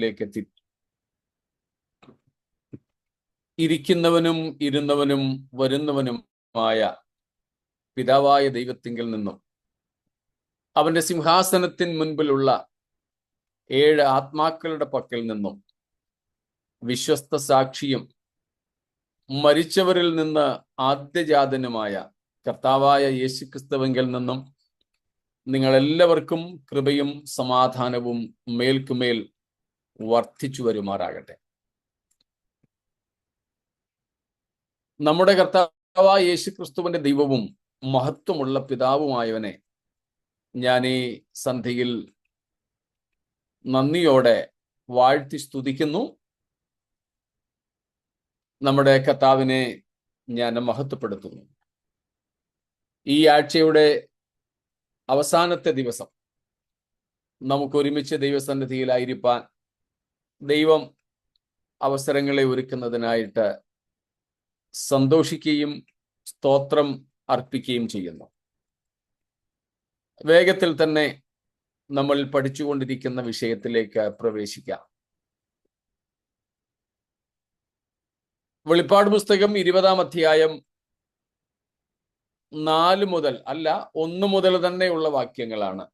ലോകത്തിലേക്ക് എത്തി. ഇരിക്കുന്നവനും ഇരുന്നവനും വരുന്നവനുമായ പിതാവായ ദൈവത്തിങ്കിൽ നിന്നും അവന്റെ സിംഹാസനത്തിന് മുൻപിലുള്ള 7 ആത്മാക്കളുടെ പക്കൽ നിന്നും വിശ്വസ്ത സാക്ഷിയും മരിച്ചവരിൽ നിന്ന് ആദ്യജാതനുമായ കർത്താവായ യേശുക്രിസ്തുവിങ്കിൽ നിന്നും നിങ്ങളെല്ലാവർക്കും കൃപയും സമാധാനവും മേൽക്കുമേൽ വർദ്ധിച്ചു വരുമാറാകട്ടെ. നമ്മുടെ കർത്താവായ യേശുക്രിസ്തുവിന്റെ ദൈവവും മഹത്വമുള്ള പിതാവുമായവനെ ഞാൻ ഈ സന്ധ്യയിൽ നന്ദിയോടെ വാഴ്ത്തി സ്തുതിക്കുന്നു. നമ്മുടെ കർത്താവിനെ ഞാൻ മഹത്വപ്പെടുത്തുന്നു. ഈ ആഴ്ചയുടെ അവസാനത്തെ ദിവസം നമുക്ക് ഒരുമിച്ച് ദൈവസന്നിധിയിലായിരിക്കാൻ ദൈവം അവസരങ്ങളെ ഒരുക്കുന്നതിനായിട്ട് സന്തോഷിക്കുകയും സ്തോത്രം അർപ്പിക്കുകയും ചെയ്യുന്നു. വേഗത്തിൽ തന്നെ നമ്മൾ പഠിച്ചുകൊണ്ടിരിക്കുന്ന വിഷയത്തിലേക്ക് പ്രവേശിക്കാം. വെളിപ്പാട് പുസ്തകം 20-ാം അധ്യായം 4 മുതൽ 1 മുതൽ തന്നെയുള്ള വാക്യങ്ങളാണ്.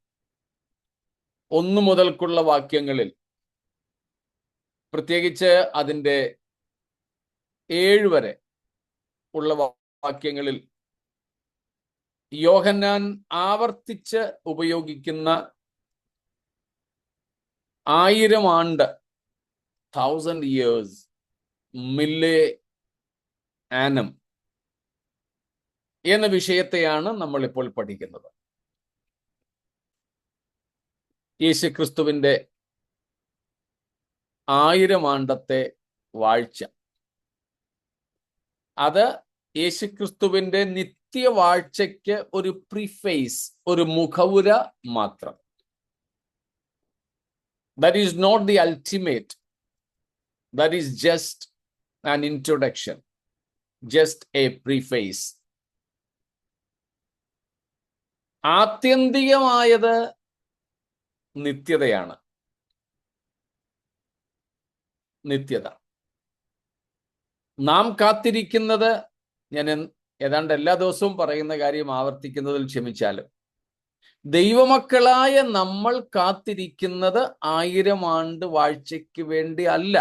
1 മുതൽക്കുള്ള വാക്യങ്ങളിൽ, പ്രത്യേകിച്ച് അതിൻ്റെ 7 വരെ ഉള്ള വാക്യങ്ങളിൽ യോഹന്നാൻ ആവർത്തിച്ച് ഉപയോഗിക്കുന്ന 1000 ആണ്ട്, 1000 years, മില്ലേ ആനം എന്ന വിഷയത്തെയാണ് നമ്മൾ ഇപ്പോൾ പഠിക്കുന്നത്. യേശുക്രിസ്തുവിന്റെ 1000 ആണ്ടത്തെ വാഴ്ച, അത് യേശുക്രിസ്തുവിന്റെ നിത്യവാഴ്ചയ്ക്ക് ഒരു പ്രിഫേസ്, ഒരു മുഖവുര മാത്രം. That is not the ultimate. That is just an introduction, just a preface. ആത്യന്തികമായത് നിത്യതയാണ്. നിത്യത നാം കാത്തിരിക്കുന്നത്, ഞാൻ ഏതാണ്ട് എല്ലാ ദിവസവും പറയുന്ന കാര്യം ആവർത്തിക്കുന്നതിൽ ക്ഷമിച്ചാലും, ദൈവമക്കളായ നമ്മൾ കാത്തിരിക്കുന്നത് 1000 ആണ്ട് വാഴ്ചയ്ക്ക് വേണ്ടി അല്ല.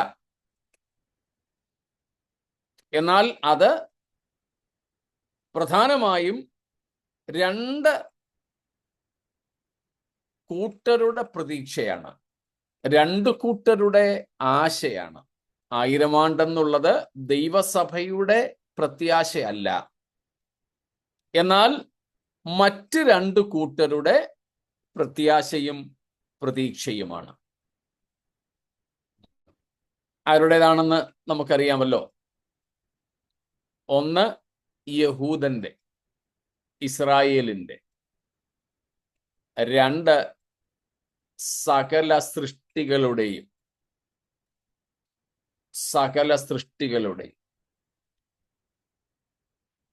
എന്നാൽ അത് പ്രധാനമായും 2 കൂട്ടരുടെ പ്രതീക്ഷയാണ്, 2 കൂട്ടരുടെ ആശയാണ്. 1000 ആണ്ടെന്നുള്ളത് ദൈവസഭയുടെ പ്രത്യാശയല്ല, എന്നാൽ മറ്റ് 2 കൂട്ടരുടെ പ്രത്യാശയും പ്രതീക്ഷയുമാണ്. ആരുടേതാണെന്ന് നമുക്കറിയാമല്ലോ. ഒന്ന് യഹൂദന്റെ, ഇസ്രായേലിന്റെ. 2 സകല സൃഷ്ടികളുടെയും.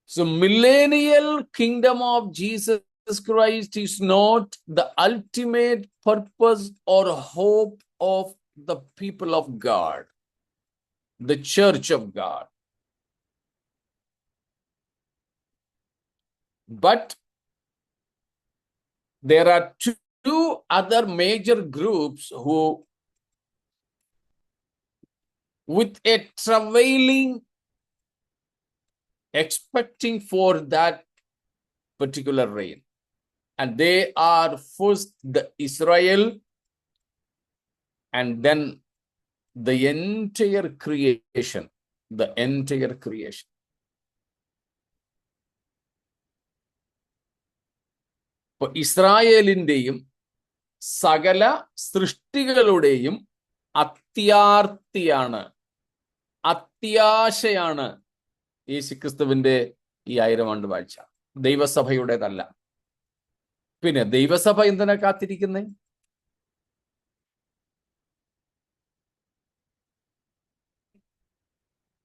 So millennial kingdom of Jesus Christ is not the ultimate purpose or hope of the people of God, the church of God. But there are 2 other major groups who, with a travailing, expecting for that particular reign, and they are first the Israel and then the entire creation. ഇസ്രായേലിന്റെയും സകല സൃഷ്ടികളുടെയും അത്യാശയാണ് യേശുക്രിസ്തുവിന്റെ ഈ 1000 ആണ്ട് വാഴ്ച. ദൈവസഭയുടേതല്ല. പിന്നെ ദൈവസഭ എന്തിനാ കാത്തിരിക്കുന്നേ?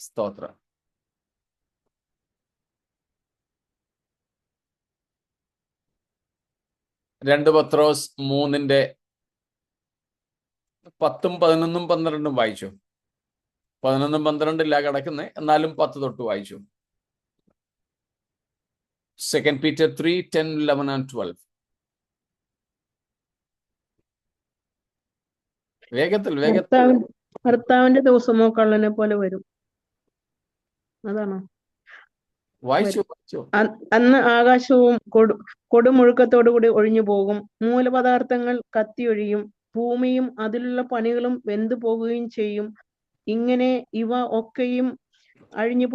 സ്തോത്രം. രണ്ട് പത്രോസ് 3-ന്റെ 10, 11, 12 വായിച്ചു. 11, 12 കിടക്കുന്നത്, എന്നാലും 10 തൊട്ട് വായിച്ചു. 2 Peter 3, 10, 11 and 12. വേഗത്തിൽ ഭർത്താവിന്റെ ദിവസമോ കള്ളനെ പോലെ വരും. അതാണോ? വായിച്ചു. അന്ന് ആകാശവും കൊടുമുഴുക്കത്തോടുകൂടി ഒഴിഞ്ഞു പോകും. മൂലപദാർത്ഥങ്ങൾ കത്തിയൊഴിയും. ഭൂമിയും അതിലുള്ള പണികളും വെന്തു പോകുകയും ചെയ്യും. ഇങ്ങനെ ഇവ ഒക്കെയും അഴിഞ്ഞു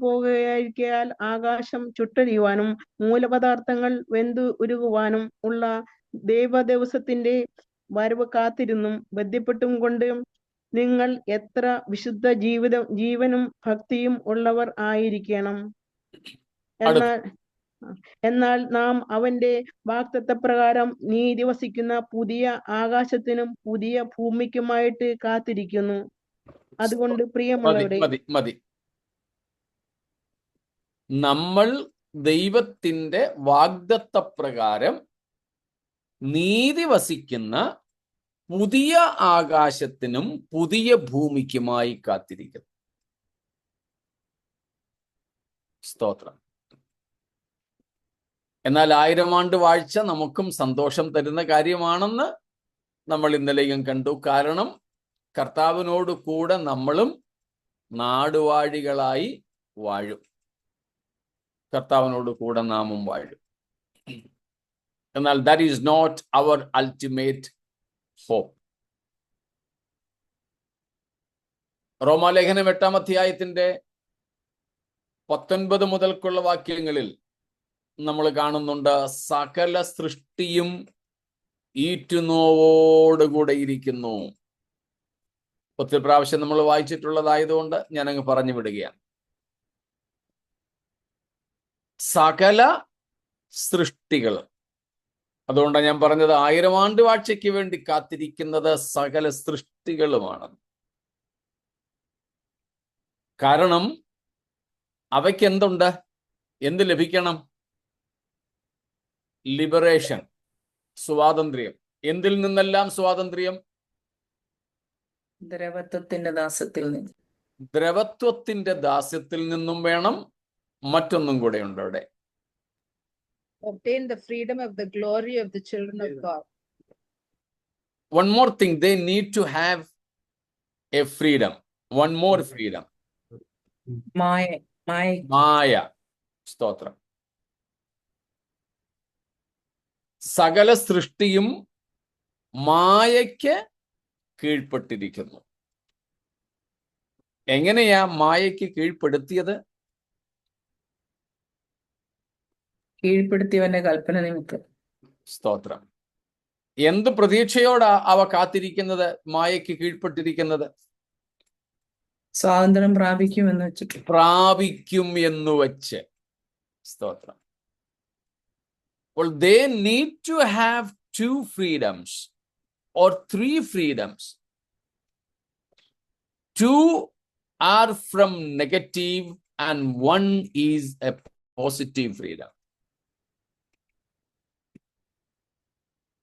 പോകുകയായിരിക്കയാൽ ആകാശം ചുട്ടരിയുവാനും മൂലപദാർത്ഥങ്ങൾ വെന്തു ഉരുകുവാനും ഉള്ള ദൈവദിവസത്തിന്റെ വരവ് കാത്തിരുന്നും ബന്ധിപ്പെട്ടും കൊണ്ട് നിങ്ങൾ എത്ര വിശുദ്ധ ജീവനും ഭക്തിയും ഉള്ളവർ ആയിരിക്കണം. എന്നാൽ നാം അവന്റെ വാഗ്ദത്തപ്രകാരം നീതി വസിക്കുന്ന പുതിയ ആകാശത്തിനും പുതിയ ഭൂമിക്കുമായിട്ട് കാത്തിരിക്കുന്നു. അതുകൊണ്ട് പ്രിയമുള്ളവരെ, മതി. നമ്മൾ ദൈവത്തിന്റെ വാഗ്ദത്തപ്രകാരം നീതി വസിക്കുന്ന പുതിയ ആകാശത്തിനും പുതിയ ഭൂമിക്കുമായി കാത്തിരിക്കുന്നു. സ്തോത്രം. എന്നാൽ 1000 ആണ്ട് വാഴ്ച നമുക്കും സന്തോഷം തരുന്ന കാര്യമാണെന്ന് നമ്മൾ ഇന്നലെയും കണ്ടു. കാരണം കർത്താവിനോട് കൂടെ നമ്മളും നാടുവാഴികളായി വാഴും. കർത്താവിനോട് കൂടെ നാമും വാഴും. എന്നാൽ that is not our ultimate hope. റോമാലേഖനം 8-ാം അധ്യായത്തിന്റെ 19 മുതൽക്കുള്ള വാക്യങ്ങളിൽ നമ്മൾ കാണുന്നുണ്ട്, സകല സൃഷ്ടിയും ഈറ്റുനോവോടുകൂടെ ഇരിക്കുന്നു. ഒത്തിരി പ്രാവശ്യം നമ്മൾ വായിച്ചിട്ടുള്ളതായതുകൊണ്ട് ഞാനങ്ങ് പറഞ്ഞു വിടുകയാണ്. സകല സൃഷ്ടികൾ. അതുകൊണ്ടാണ് ഞാൻ പറഞ്ഞത് 1000 ആണ്ട് വാഴ്ചയ്ക്ക് വേണ്ടി കാത്തിരിക്കുന്നത് സകല സൃഷ്ടികളുമാണ്. കാരണം അവയ്ക്ക് എന്തുണ്ട്? എന്ത് ലഭിക്കണം? ലിബറേഷൻ, സ്വാതന്ത്ര്യം. എന്തിൽ നിന്നെല്ലാം സ്വാതന്ത്ര്യം? ദ്രവത്വത്തിന്റെ ദാസ്യത്തിൽ നിന്നും വേണം. മറ്റൊന്നും കൂടെ ഉണ്ട് അവിടെ. Obtain the freedom of the glory of the children of God. One more thing, they need to have a freedom. One more freedom. മായ. സ്തോത്രം. സകല സൃഷ്ടിയും മായയ്ക്ക് കീഴ്പ്പെട്ടിരിക്കുന്നു. എങ്ങനെയാ മായയ്ക്ക് കീഴ്പ്പെടുത്തിയത്? കീഴ്പ്പെടുത്തിയവന്റെ കൽപ്പന നിമിത്തം. സ്തോത്രം. എന്ത് പ്രതീക്ഷയോടാ അവ കാത്തിരിക്കുന്നത്? മായയ്ക്ക് കീഴ്പ്പെട്ടിരിക്കുന്നത് സ്വാതന്ത്ര്യം പ്രാപിക്കും എന്ന് വെച്ച്. സ്തോത്രം. അപ്പോൾ they need to have 2 freedoms or 3 freedoms. 2 are from negative and 1 is a positive freedom.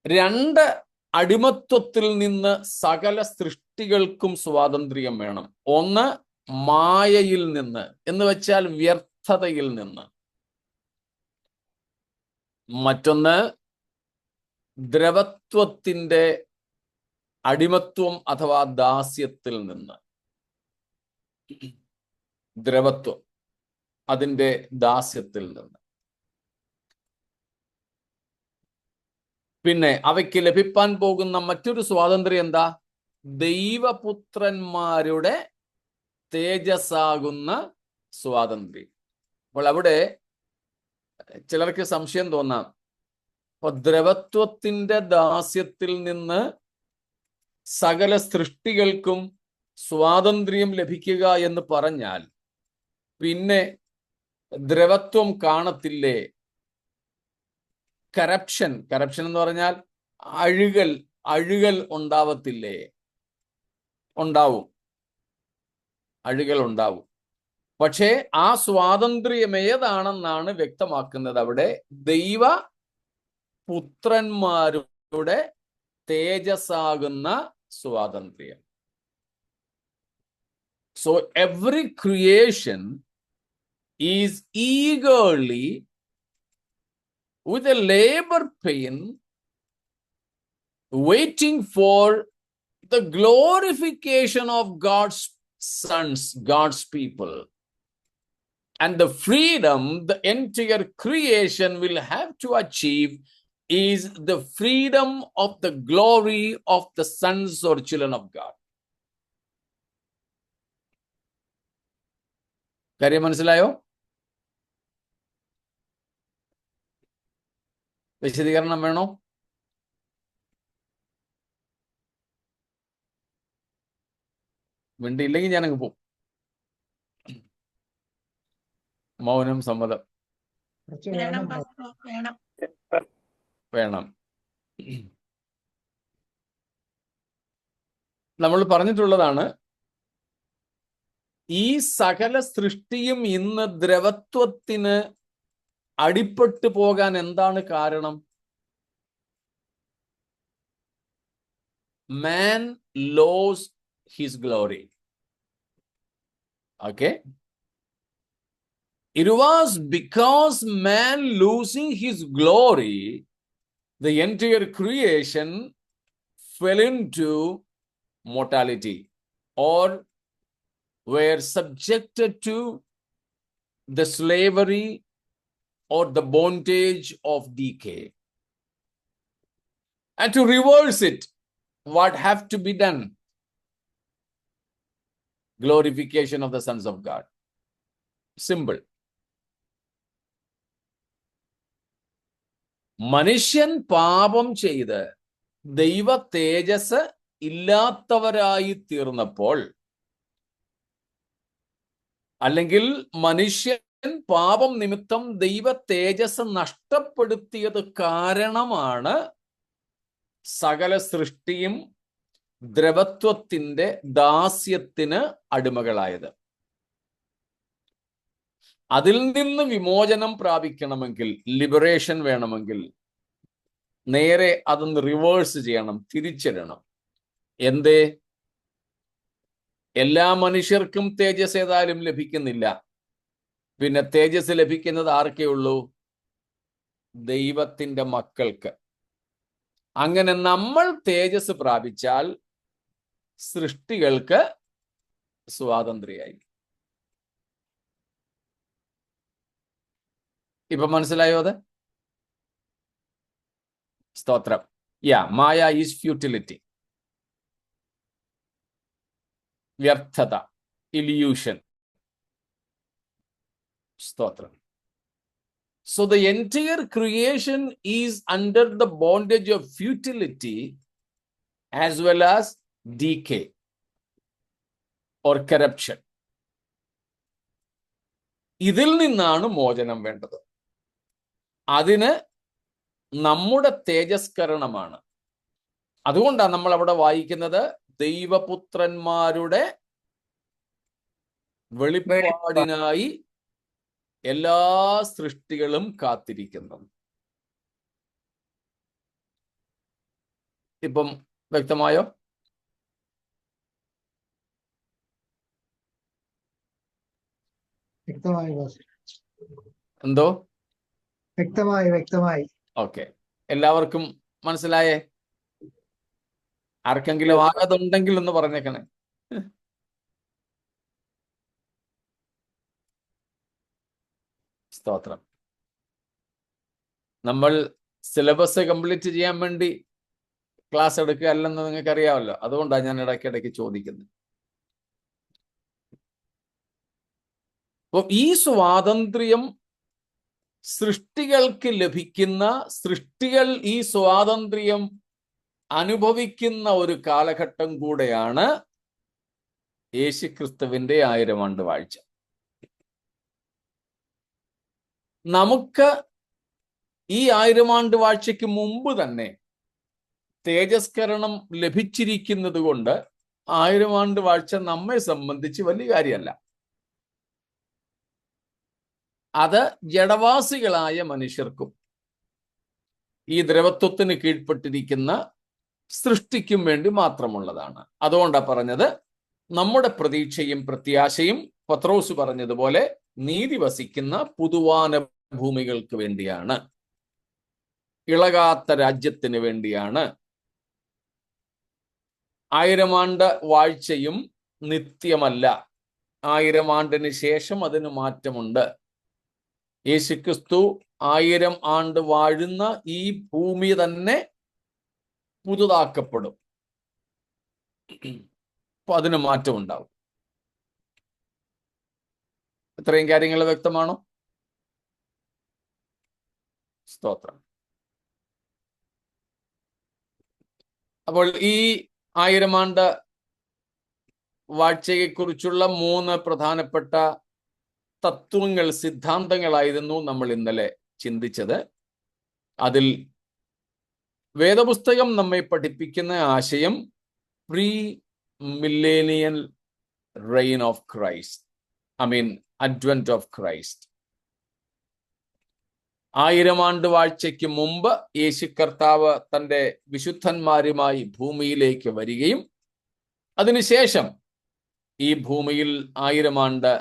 2 അടിമത്വത്തിൽ നിന്ന് സകല സൃഷ്ടികൾക്കും സ്വാതന്ത്ര്യം വേണം. ഒന്ന് മായയിൽ നിന്ന്, എന്ന് വെച്ചാൽ വ്യർത്ഥതയിൽ നിന്ന്. മറ്റൊന്ന് ദ്രവത്വത്തിന്റെ അടിമത്വം അഥവാ ദാസ്യത്തിൽ നിന്ന്. ദ്രവത്വം, അതിന്റെ ദാസ്യത്തിൽ നിന്ന്. പിന്നെ അവയ്ക്ക് ലഭിക്കാൻ പോകുന്ന മറ്റൊരു സ്വാതന്ത്ര്യം എന്താ? ദൈവപുത്രന്മാരുടെ തേജസ്സാകുന്ന സ്വാതന്ത്ര്യം. അപ്പോൾ അവിടെ ചിലർക്ക് സംശയം തോന്നാം. അപ്പൊ ദ്രവത്വത്തിന്റെ ദാസ്യത്തിൽ നിന്ന് സകല സൃഷ്ടികൾക്കും സ്വാതന്ത്ര്യം ലഭിക്കുക എന്ന് പറഞ്ഞാൽ പിന്നെ ദ്രവത്വം കാണത്തില്ലേ? കറപ്ഷൻ എന്ന് പറഞ്ഞാൽ അഴുകൽ ഉണ്ടാവത്തില്ലേ? ഉണ്ടാവും, അഴുകൽ ഉണ്ടാവും. പക്ഷേ ആ സ്വാതന്ത്ര്യം ഏതാണെന്നാണ് വ്യക്തമാക്കുന്നത് അവിടെ. ദൈവ പുത്രന്മാരുടെ തേജസ്സാകുന്ന സ്വാതന്ത്ര്യം. So every creation is eagerly, with a labor pain, waiting for the glorification of God's sons, God's people. And the freedom the entire creation will have to achieve is the freedom of the glory of the sons or children of God. കാര്യം മനസ്സിലായോ? വിശദീകരണം വേണോ? വേണ്ടിയില്ലെങ്കിൽ ഞാനങ്ങ് പോകും. മൗനം സമ്മതം. വേണം. നമ്മൾ പറഞ്ഞിട്ടുള്ളതാണ്, ഈ സകല സൃഷ്ടിയും ഇന്ന് ദ്രവത്വത്തിന് അടിപ്പെട്ടു പോകാൻ എന്താണ് കാരണം? Man lost his glory. Okay? It was because man losing his glory, the entire creation fell into mortality, or were subjected to the slavery or the bondage of decay. And to reverse it, what have to be done? Glorification of the sons of God. Simple. മനുഷ്യൻ പാപം ചെയ്ത് ദൈവ തേജസ് ഇല്ലാത്തവരായി തീർന്നപ്പോൾ, അല്ലെങ്കിൽ മനുഷ്യൻ പാപം നിമിത്തം ദൈവ തേജസ് നഷ്ടപ്പെടുത്തിയത് കാരണമാണ് സകല സൃഷ്ടിയും ദ്രവത്വത്തിന്റെ ദാസ്യത്തിന് അടിമകളായത്. അതിൽ നിന്ന് വിമോചനം പ്രാപിക്കണമെങ്കിൽ, ലിബറേഷൻ വേണമെങ്കിൽ, നേരെ അതൊന്ന് റിവേഴ്സ് ചെയ്യണം, തിരിച്ചിടണം. എന്തേ? എല്ലാ മനുഷ്യർക്കും തേജസ് ഏതായാലും ലഭിക്കുന്നില്ല. പിന്നെ തേജസ് ലഭിക്കുന്നത് ആർക്കേ ഉള്ളൂ? ദൈവത്തിന്റെ മക്കൾക്ക്. അങ്ങനെ നമ്മൾ തേജസ് പ്രാപിച്ചാൽ സൃഷ്ടികൾക്ക് സ്വാതന്ത്ര്യമായി. ഇപ്പൊ മനസ്സിലായോ അത്? സ്തോത്രം. മായ ഈസ് ഫ്യൂട്ടിലിറ്റി, വ്യർത്ഥത, ഇല്യൂഷൻ. സ്തോത്രം. So the entire creation is under the bondage of futility as well as decay or corruption. ഇതിൽ നിന്നാണ് മോചനം വേണ്ടത്. അതിന് നമ്മുടെ തേജസ്കരണമാണ്. അതുകൊണ്ടാണ് നമ്മൾ അവിടെ വായിക്കുന്നത്, ദൈവപുത്രന്മാരുടെ വെളിപ്പാടിനായി എല്ലാ സൃഷ്ടികളും കാത്തിരിക്കുന്നു. ഇപ്പം വ്യക്തമായോ? എന്തോ? വ്യക്തമായി. ഓക്കെ, എല്ലാവർക്കും മനസ്സിലായേ? ആർക്കെങ്കിലും ആകത്തുണ്ടെങ്കിൽ ഒന്ന് പറഞ്ഞേക്കണേ. സ്തോത്രം. നമ്മൾ സിലബസ് കംപ്ലീറ്റ് ചെയ്യാൻ വേണ്ടി ക്ലാസ് എടുക്കുക അല്ലെന്ന് നിങ്ങൾക്ക് അറിയാമല്ലോ. അതുകൊണ്ടാണ് ഞാൻ ഇടയ്ക്കിടയ്ക്ക് ചോദിക്കുന്നത്. അപ്പോൾ ഈ സ്വാതന്ത്ര്യം സൃഷ്ടികൾക്ക് ലഭിക്കുന്ന, സൃഷ്ടികൾ ഈ സ്വാതന്ത്ര്യം അനുഭവിക്കുന്ന ഒരു കാലഘട്ടം കൂടെയാണ് യേശുക്രിസ്തുവിന്റെ 1000 ആണ്ട് വാഴ്ച. നമുക്ക് ഈ 1000 ആണ്ട് വാഴ്ചയ്ക്ക് മുമ്പ് തന്നെ തേജസ്കരണം ലഭിച്ചിരിക്കുന്നത് കൊണ്ട് 1000 ആണ്ട് വാഴ്ച നമ്മെ സംബന്ധിച്ച് വലിയ കാര്യമല്ല. അത് ജഡവാസികളായ മനുഷ്യർക്കും ഈ ദ്രവത്വത്തിന് കീഴ്പ്പെട്ടിരിക്കുന്ന സൃഷ്ടിക്കും വേണ്ടി മാത്രമുള്ളതാണ്. അതുകൊണ്ടാണ് പറഞ്ഞത് നമ്മുടെ പ്രതീക്ഷയും പ്രത്യാശയും പത്രോസ് പറഞ്ഞതുപോലെ നീതി വസിക്കുന്ന പുതുവാന ഭൂമികൾക്ക് വേണ്ടിയാണ്, ഇളകാത്ത രാജ്യത്തിന് വേണ്ടിയാണ്. 1000 ആണ്ട് വാഴ്ചയും നിത്യമല്ല. 1000 ആണ്ടിന് ശേഷം അതിന് മാറ്റമുണ്ട്. യേശുക്രിസ്തു 1000 ആണ്ട് വാഴുന്ന ഈ ഭൂമി തന്നെ പുതുതാക്കപ്പെടും. അപ്പൊ അതിന് മാറ്റം ഉണ്ടാവും. ഇത്രയും കാര്യങ്ങൾ വ്യക്തമാണോ? സ്തോത്രം. അപ്പോൾ ഈ 1000 ആണ്ട് വാഴ്ചയെക്കുറിച്ചുള്ള 3 പ്രധാനപ്പെട്ട തത്വങ്ങൾ, സിദ്ധാന്തങ്ങളായിരുന്നു നമ്മൾ ഇന്നലെ ചിന്തിച്ചത്. അതിൽ വേദപുസ്തകം നമ്മെ പഠിപ്പിക്കുന്ന ആശയം pre millennial reign of Christ, Advent of Christ. 1000 ആണ്ട് വാഴ്ചയ്ക്ക് മുമ്പ് യേശു കർത്താവ് തൻ്റെ വിശുദ്ധന്മാരുമായി ഭൂമിയിലേക്ക് വരികയും അതിനുശേഷം ഈ ഭൂമിയിൽ 1000 ആണ്ട്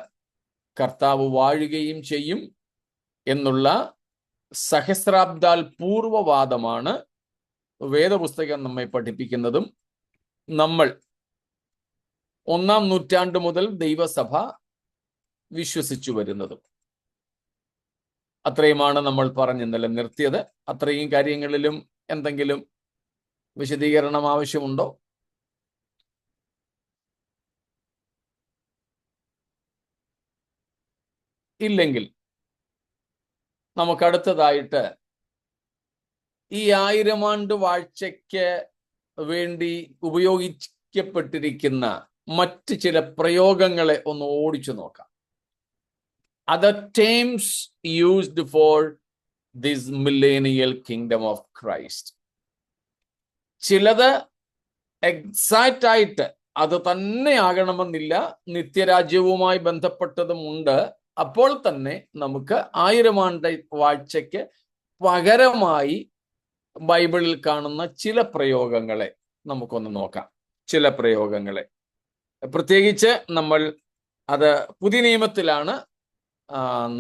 കർത്താവ് വാഴുകയും ചെയ്യും എന്നുള്ള സഹസ്രാബ്ദാൽ പൂർവവാദമാണ് വേദപുസ്തകം നമ്മെ പഠിപ്പിക്കുന്നതും നമ്മൾ 1-ാം നൂറ്റാണ്ട് മുതൽ ദൈവസഭ വിശ്വസിച്ചു വരുന്നതും. അത്രയുമാണ് നമ്മൾ പറഞ്ഞ് ഇന്നലെ നിർത്തിയത്. അത്രയും കാര്യങ്ങളിലും എന്തെങ്കിലും വിശദീകരണം ആവശ്യമുണ്ടോ? ഇല്ലെങ്കിൽ നമുക്കടുത്തതായിട്ട് ഈ 1000 ആണ്ട് വാഴ്ചയ്ക്ക് വേണ്ടി ഉപയോഗിക്കപ്പെട്ടിരിക്കുന്ന മറ്റ് ചില പ്രയോഗങ്ങളെ ഒന്ന് ഓടിച്ചു നോക്കാം. Other terms used for this millennial kingdom of Christ. ചിലത് എക്സാക്റ്റ് ആയിട്ട് അത് തന്നെ ആകണമെന്നില്ല, നിത്യരാജ്യവുമായി ബന്ധപ്പെട്ടതുമുണ്ട്. അപ്പോൾ തന്നെ നമുക്ക് 1000 ആണ്ട് വാഴ്ചയ്ക്ക് പകരമായി ബൈബിളിൽ കാണുന്ന ചില പ്രയോഗങ്ങളെ നമുക്കൊന്ന് നോക്കാം. ചില പ്രയോഗങ്ങളെ പ്രത്യേകിച്ച് നമ്മൾ അത് പുതിയ നിയമത്തിലാണ്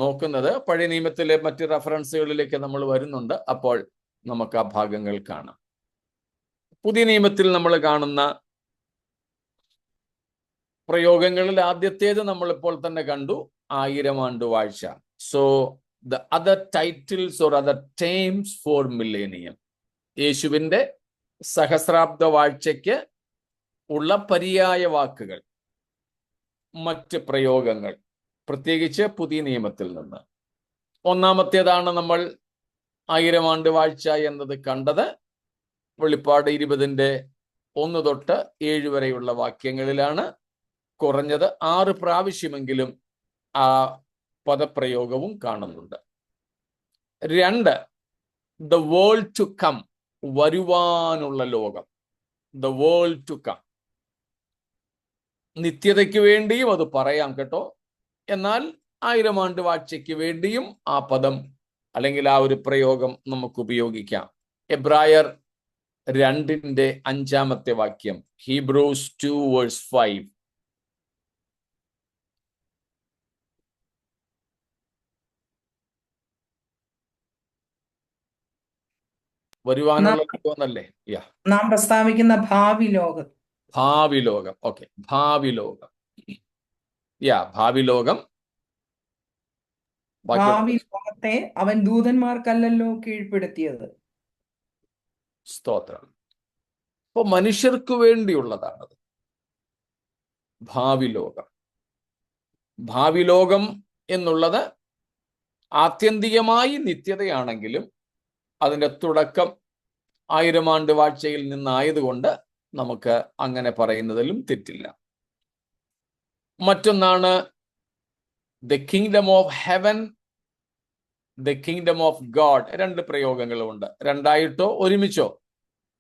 നോക്കുന്നത്. പഴയ നിയമത്തിലെ മറ്റ് റെഫറൻസുകളിലേക്ക് നമ്മൾ വരുന്നുണ്ട്. അപ്പോൾ നമുക്ക് ആ ഭാഗങ്ങൾ കാണാം. പുതിയ നിയമത്തിൽ നമ്മൾ കാണുന്ന പ്രയോഗങ്ങളിൽ ആദ്യത്തേത് നമ്മൾ ഇപ്പോൾ തന്നെ കണ്ടു, 1000 ആണ്ട് വാഴ്ച. So the other titles or other terms for millennium, യേശുവിൻ്റെ സഹസ്രാബ്ദ വാഴ്ചയ്ക്ക് ഉള്ള പര്യായ വാക്കുകൾ, മറ്റ് പ്രയോഗങ്ങൾ, പ്രത്യേകിച്ച് പുതിയ നിയമത്തിൽ നിന്ന്. ഒന്നാമത്തേതാണ് നമ്മൾ 1000 ആണ്ട് വാഴ്ച എന്നത് കണ്ടത് വെളിപ്പാട് 20-1 തൊട്ട് 7 വരെയുള്ള വാക്യങ്ങളിലാണ്. കുറഞ്ഞത് 6 പ്രാവശ്യമെങ്കിലും ആ പദപ്രയോഗവും കാണുന്നുണ്ട്. 2, the world to come, വരുവാനുള്ള ലോകം. the world to come, നിത്യതയ്ക്ക് വേണ്ടിയും അത് പറയാം കേട്ടോ. എന്നാൽ 1000 ആണ്ട് വാഴ്ചയ്ക്ക് വേണ്ടിയും ആ പദം അല്ലെങ്കിൽ ആ ഒരു പ്രയോഗം നമുക്ക് ഉപയോഗിക്കാം. എബ്രായർ 2:5 വാക്യം, ഹീബ്രൂസ് 2:5. വരുവാനുള്ള ലോകമല്ലേ? നാം പ്രസ്താവിക്കുന്ന ഭാവി ലോകം. ഭാവി ലോകം. ഓക്കെ, ഭാവി ലോകം. ഭാവി ലോകം. ഭാവി ലോകത്തെ അവൻ ദൂതന്മാർക്കല്ലല്ലോ കീഴ്പ്പെടുത്തിയത്. സ്തോത്രം. അപ്പൊ മനുഷ്യർക്ക് വേണ്ടിയുള്ളതാണത് ഭാവി ലോകം. ഭാവി ലോകം എന്നുള്ളത് ആത്യന്തികമായി നിത്യതയാണെങ്കിലും അതിൻ്റെ തുടക്കം 1000 ആണ്ട് വാഴ്ചയിൽ നിന്നായതുകൊണ്ട് നമുക്ക് അങ്ങനെ പറയുന്നതിലും തെറ്റില്ല. മറ്റൊന്നാണ് the kingdom of heaven, the kingdom of God. 2 പ്രയോഗങ്ങളുമുണ്ട്. 2ആയിട്ടോ ഒരുമിച്ചോ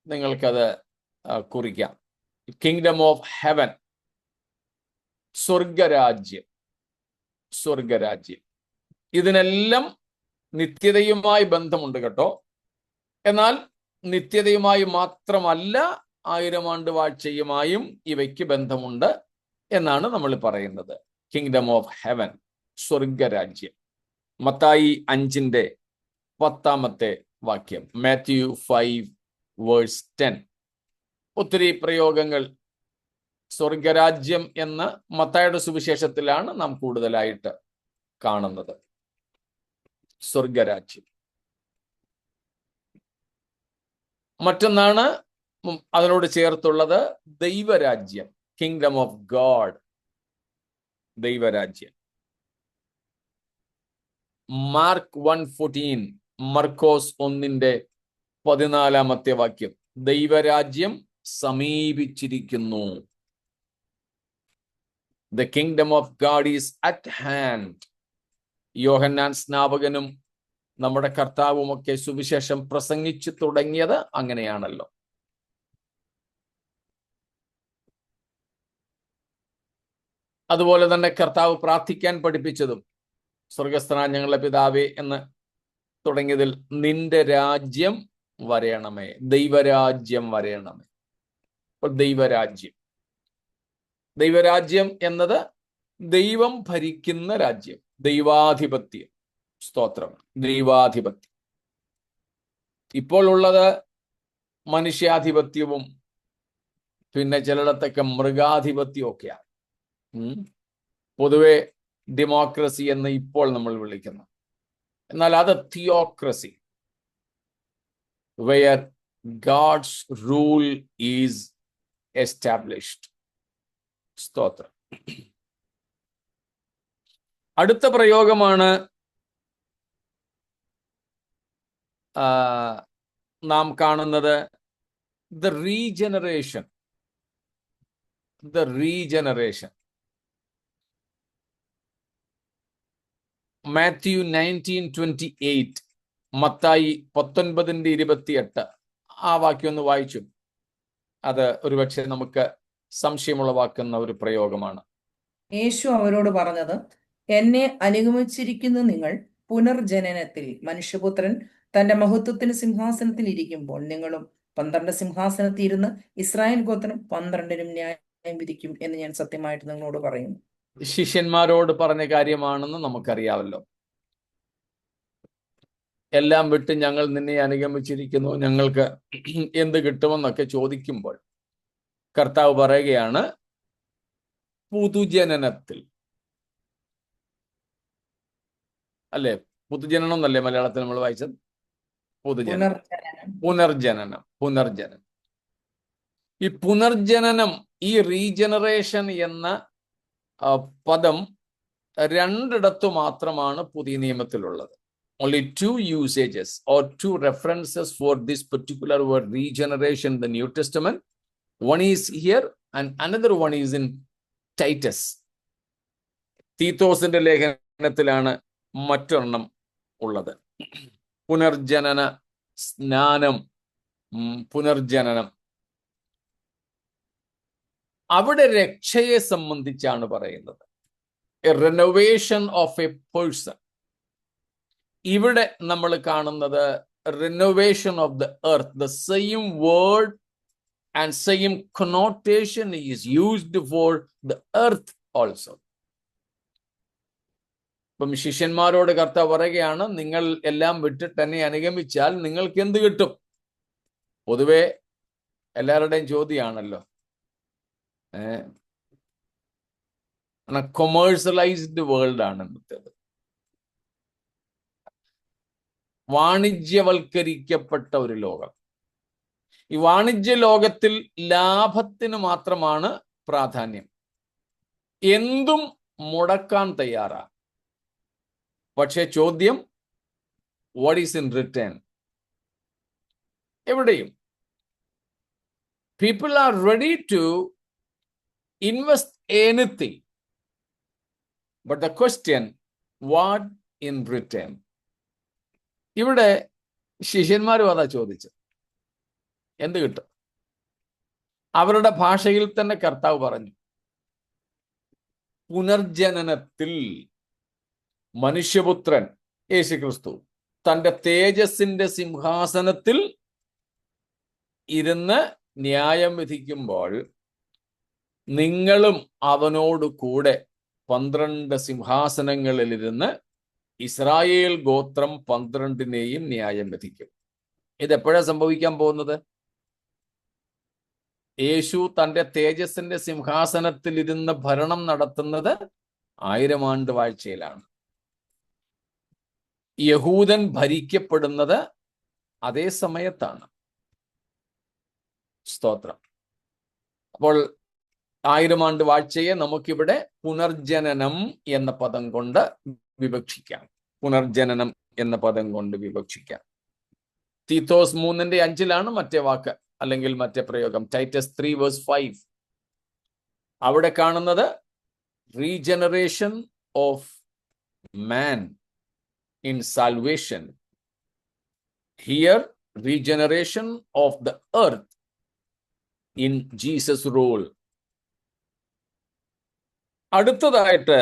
നിങ്ങൾക്കത് കുറിക്കാം. കിങ്ഡം ഓഫ് ഹെവൻ, സ്വർഗരാജ്യം. സ്വർഗരാജ്യം ഇതിനെല്ലാം നിത്യതയുമായി ബന്ധമുണ്ട് കേട്ടോ. എന്നാൽ നിത്യതയുമായി മാത്രമല്ല 1000 ആണ്ട് വാഴ്ചയുമായും ഇവയ്ക്ക് ബന്ധമുണ്ട് എന്നാണ് നമ്മൾ പറയുന്നത്. കിങ്ഡം ഓഫ് ഹെവൻ, സ്വർഗരാജ്യം. മത്തായി 5:10 വാക്യം, മാത്യു 5:10. ഒത്തിരി പ്രയോഗങ്ങൾ സ്വർഗരാജ്യം എന്ന് മത്തായിയുടെ സുവിശേഷത്തിലാണ് നാം കൂടുതലായിട്ട് കാണുന്നത്. സ്വർഗരാജ്യം. മറ്റൊന്നാണ് അതിനോട് ചേർത്തുള്ളത് ദൈവരാജ്യം, കിങ്ഡം ഓഫ് ഗോഡ്, ദൈവരാജ്യം. മാർക്ക് 1:14, മർക്കോസ് 1:14 വാക്യം, ദൈവരാജ്യം സമീപിച്ചിരിക്കുന്നു. The kingdom of God is at hand. യോഹന്നാൻ സ്നാപകനും നമ്മുടെ കർത്താവുമൊക്കെ സുവിശേഷം പ്രസംഗിച്ചു തുടങ്ങിയത് അങ്ങനെയാണല്ലോ. അതുപോലെ തന്നെ കർത്താവ് പ്രാർത്ഥിക്കാൻ പഠിപ്പിച്ചതും സ്വർഗസ്ഥനായ ഞങ്ങളുടെ പിതാവേ എന്ന് തുടങ്ങിയതിൽ നിന്റെ രാജ്യം വരയണമേ, ദൈവരാജ്യം വരയണമേ. അപ്പോൾ ദൈവരാജ്യം, ദൈവരാജ്യം എന്നത് ദൈവം ഭരിക്കുന്ന രാജ്യം, ദൈവാധിപത്യം. സ്തോത്രം, ദൈവാധിപത്യം. ഇപ്പോൾ ഉള്ളത് മനുഷ്യാധിപത്യവും പിന്നെ ചിലയിടത്തൊക്കെ മൃഗാധിപത്യവും ഒക്കെയാണ്. പൊതുവെ ഡെമോക്രസി എന്ന് ഇപ്പോൾ നമ്മൾ വിളിക്കുന്നു. എന്നാൽ അത് theocracy, where God's rule is established. സ്തോത്രം. അടുത്ത പ്രയോഗമാണ് നാം കാണുന്നത് the regeneration. The regeneration. Mathew 19:28, Mathai 19:28. ആ വാക്യം ഒന്ന് വായിച്ചു. അത് ഒരുപക്ഷെ നമുക്ക് സംശയമുളവാക്കുന്ന ഒരു പ്രയോഗമാണ്. യേശു അവരോട് പറഞ്ഞത്, എന്നെ അനുഗമിച്ചിരിക്കുന്ന നിങ്ങൾ പുനർജനനത്തിൽ മനുഷ്യപുത്രൻ തന്റെ മഹത്വത്തിന് സിംഹാസനത്തിൽ ഇരിക്കുമ്പോൾ നിങ്ങളും 12 സിംഹാസനത്തിൽ ഇരുന്ന് ഇസ്രായേൽ ഗോത്രം 12നും ന്യായം വിധിക്കും എന്ന് ഞാൻ സത്യമായിട്ട് നിങ്ങളോട് പറയുന്നു. ശിഷ്യന്മാരോട് പറഞ്ഞ കാര്യമാണെന്ന് നമുക്കറിയാമല്ലോ. എല്ലാം വിട്ട് ഞങ്ങൾ നിന്നെ അനുഗമിച്ചിരിക്കുന്നു, ഞങ്ങൾക്ക് എന്ത് കിട്ടുമെന്നൊക്കെ ചോദിക്കുമ്പോൾ കർത്താവ് പറയുകയാണ് പുതുജനനത്തിൽ. അല്ലെ, പുതുജനനം എന്നല്ലേ മലയാളത്തിൽ നമ്മൾ വായിച്ചത്? പുനർജനനം. ഈ പുനർജനനം, ഈ റീജനറേഷൻ എന്ന പദം 2 മാത്രമാണ് പുതിയ നിയമത്തിലുള്ളത്. Only 2 usages or 2 references for this particular word regeneration in the New Testament. One is here and another one is in Titus. തീത്തോസിന്റെ ലേഖനത്തിലാണ് മറ്റൊരെണ്ണം ഉള്ളത്. പുനർജനന സ്നാനം, പുനർജനനം. അവിടെ രക്ഷയെ സംബന്ധിച്ചാണ് പറയുന്നത്. A renovation of A person. ഇവിടെ നമ്മൾ കാണുന്നത് renovation of the earth. The same word and same connotation is used for the earth also. ഇപ്പം ശിഷ്യന്മാരോട് കർത്താവ് പറയുകയാണ്, നിങ്ങൾ എല്ലാം വിട്ടിട്ട് എന്നെ അനുഗമിച്ചാൽ നിങ്ങൾക്ക് എന്ത് കിട്ടും? പൊതുവെ എല്ലാവരുടെയും ചോദ്യമാണല്ലോ. കൊമേഴ്സ്യലൈസ്ഡ് വേൾഡ് ആണ് ഇന്നത്തേത്. വാണിജ്യവൽക്കരിക്കപ്പെട്ട ഒരു ലോകം. ഈ വാണിജ്യ ലോകത്തിൽ ലാഭത്തിന് മാത്രമാണ് പ്രാധാന്യം. എന്തും മുടക്കാൻ തയ്യാറാണ്. പക്ഷെ ചോദ്യം, വാട്ട് ഈസ് ഇൻ റിട്ടേൺ? എവിടെയും people are ready to invest anything, but the question, what in return? ഇവിടെ ശിഷ്യന്മാരും അതാ ചോദിച്ചത്, എന്ത് കിട്ടും? അവരുടെ ഭാഷയിൽ തന്നെ കർത്താവ് പറഞ്ഞു, പുനർജനനത്തിൽ മനുഷ്യപുത്രൻ യേശുക്രിസ്തു തന്റെ തേജസ്സിന്റെ സിംഹാസനത്തിൽ ഇരുന്ന് ന്യായം വിധിക്കുമ്പോൾ നിങ്ങളും അവനോട് കൂടെ 12 സിംഹാസനങ്ങളിൽ ഇരുന്ന് ഇസ്രായേൽ ഗോത്രം 12നെയും ന്യായം വിധിക്കും. ഇതെപ്പോഴാ സംഭവിക്കാൻ പോകുന്നത്? യേശു തന്റെ തേജസ്സിന്റെ സിംഹാസനത്തിൽ ഇരുന്ന് ഭരണം നടത്തുന്നത് 1000 ആണ്ട് വാഴ്ചയിലാണ്. യഹൂദൻ ഭരിക്കപ്പെടുന്നത് അതേ സമയത്താണ്. സ്തോത്രം. അപ്പോൾ 1000 ആണ്ട് വാഴ്ചയെ നമുക്കിവിടെ പുനർജനനം എന്ന പദം കൊണ്ട് വിവക്ഷിക്കാം. പുനർജനനം എന്ന പദം കൊണ്ട് വിവക്ഷിക്കാം. തീത്തോസ് 3:5 മറ്റേ വാക്ക് അല്ലെങ്കിൽ മറ്റേ പ്രയോഗം. ടൈറ്റസ് 3:5 അവിടെ കാണുന്നത് regeneration of man in salvation. Here regeneration of the earth in Jesus rule. അടുത്തതായിട്ട്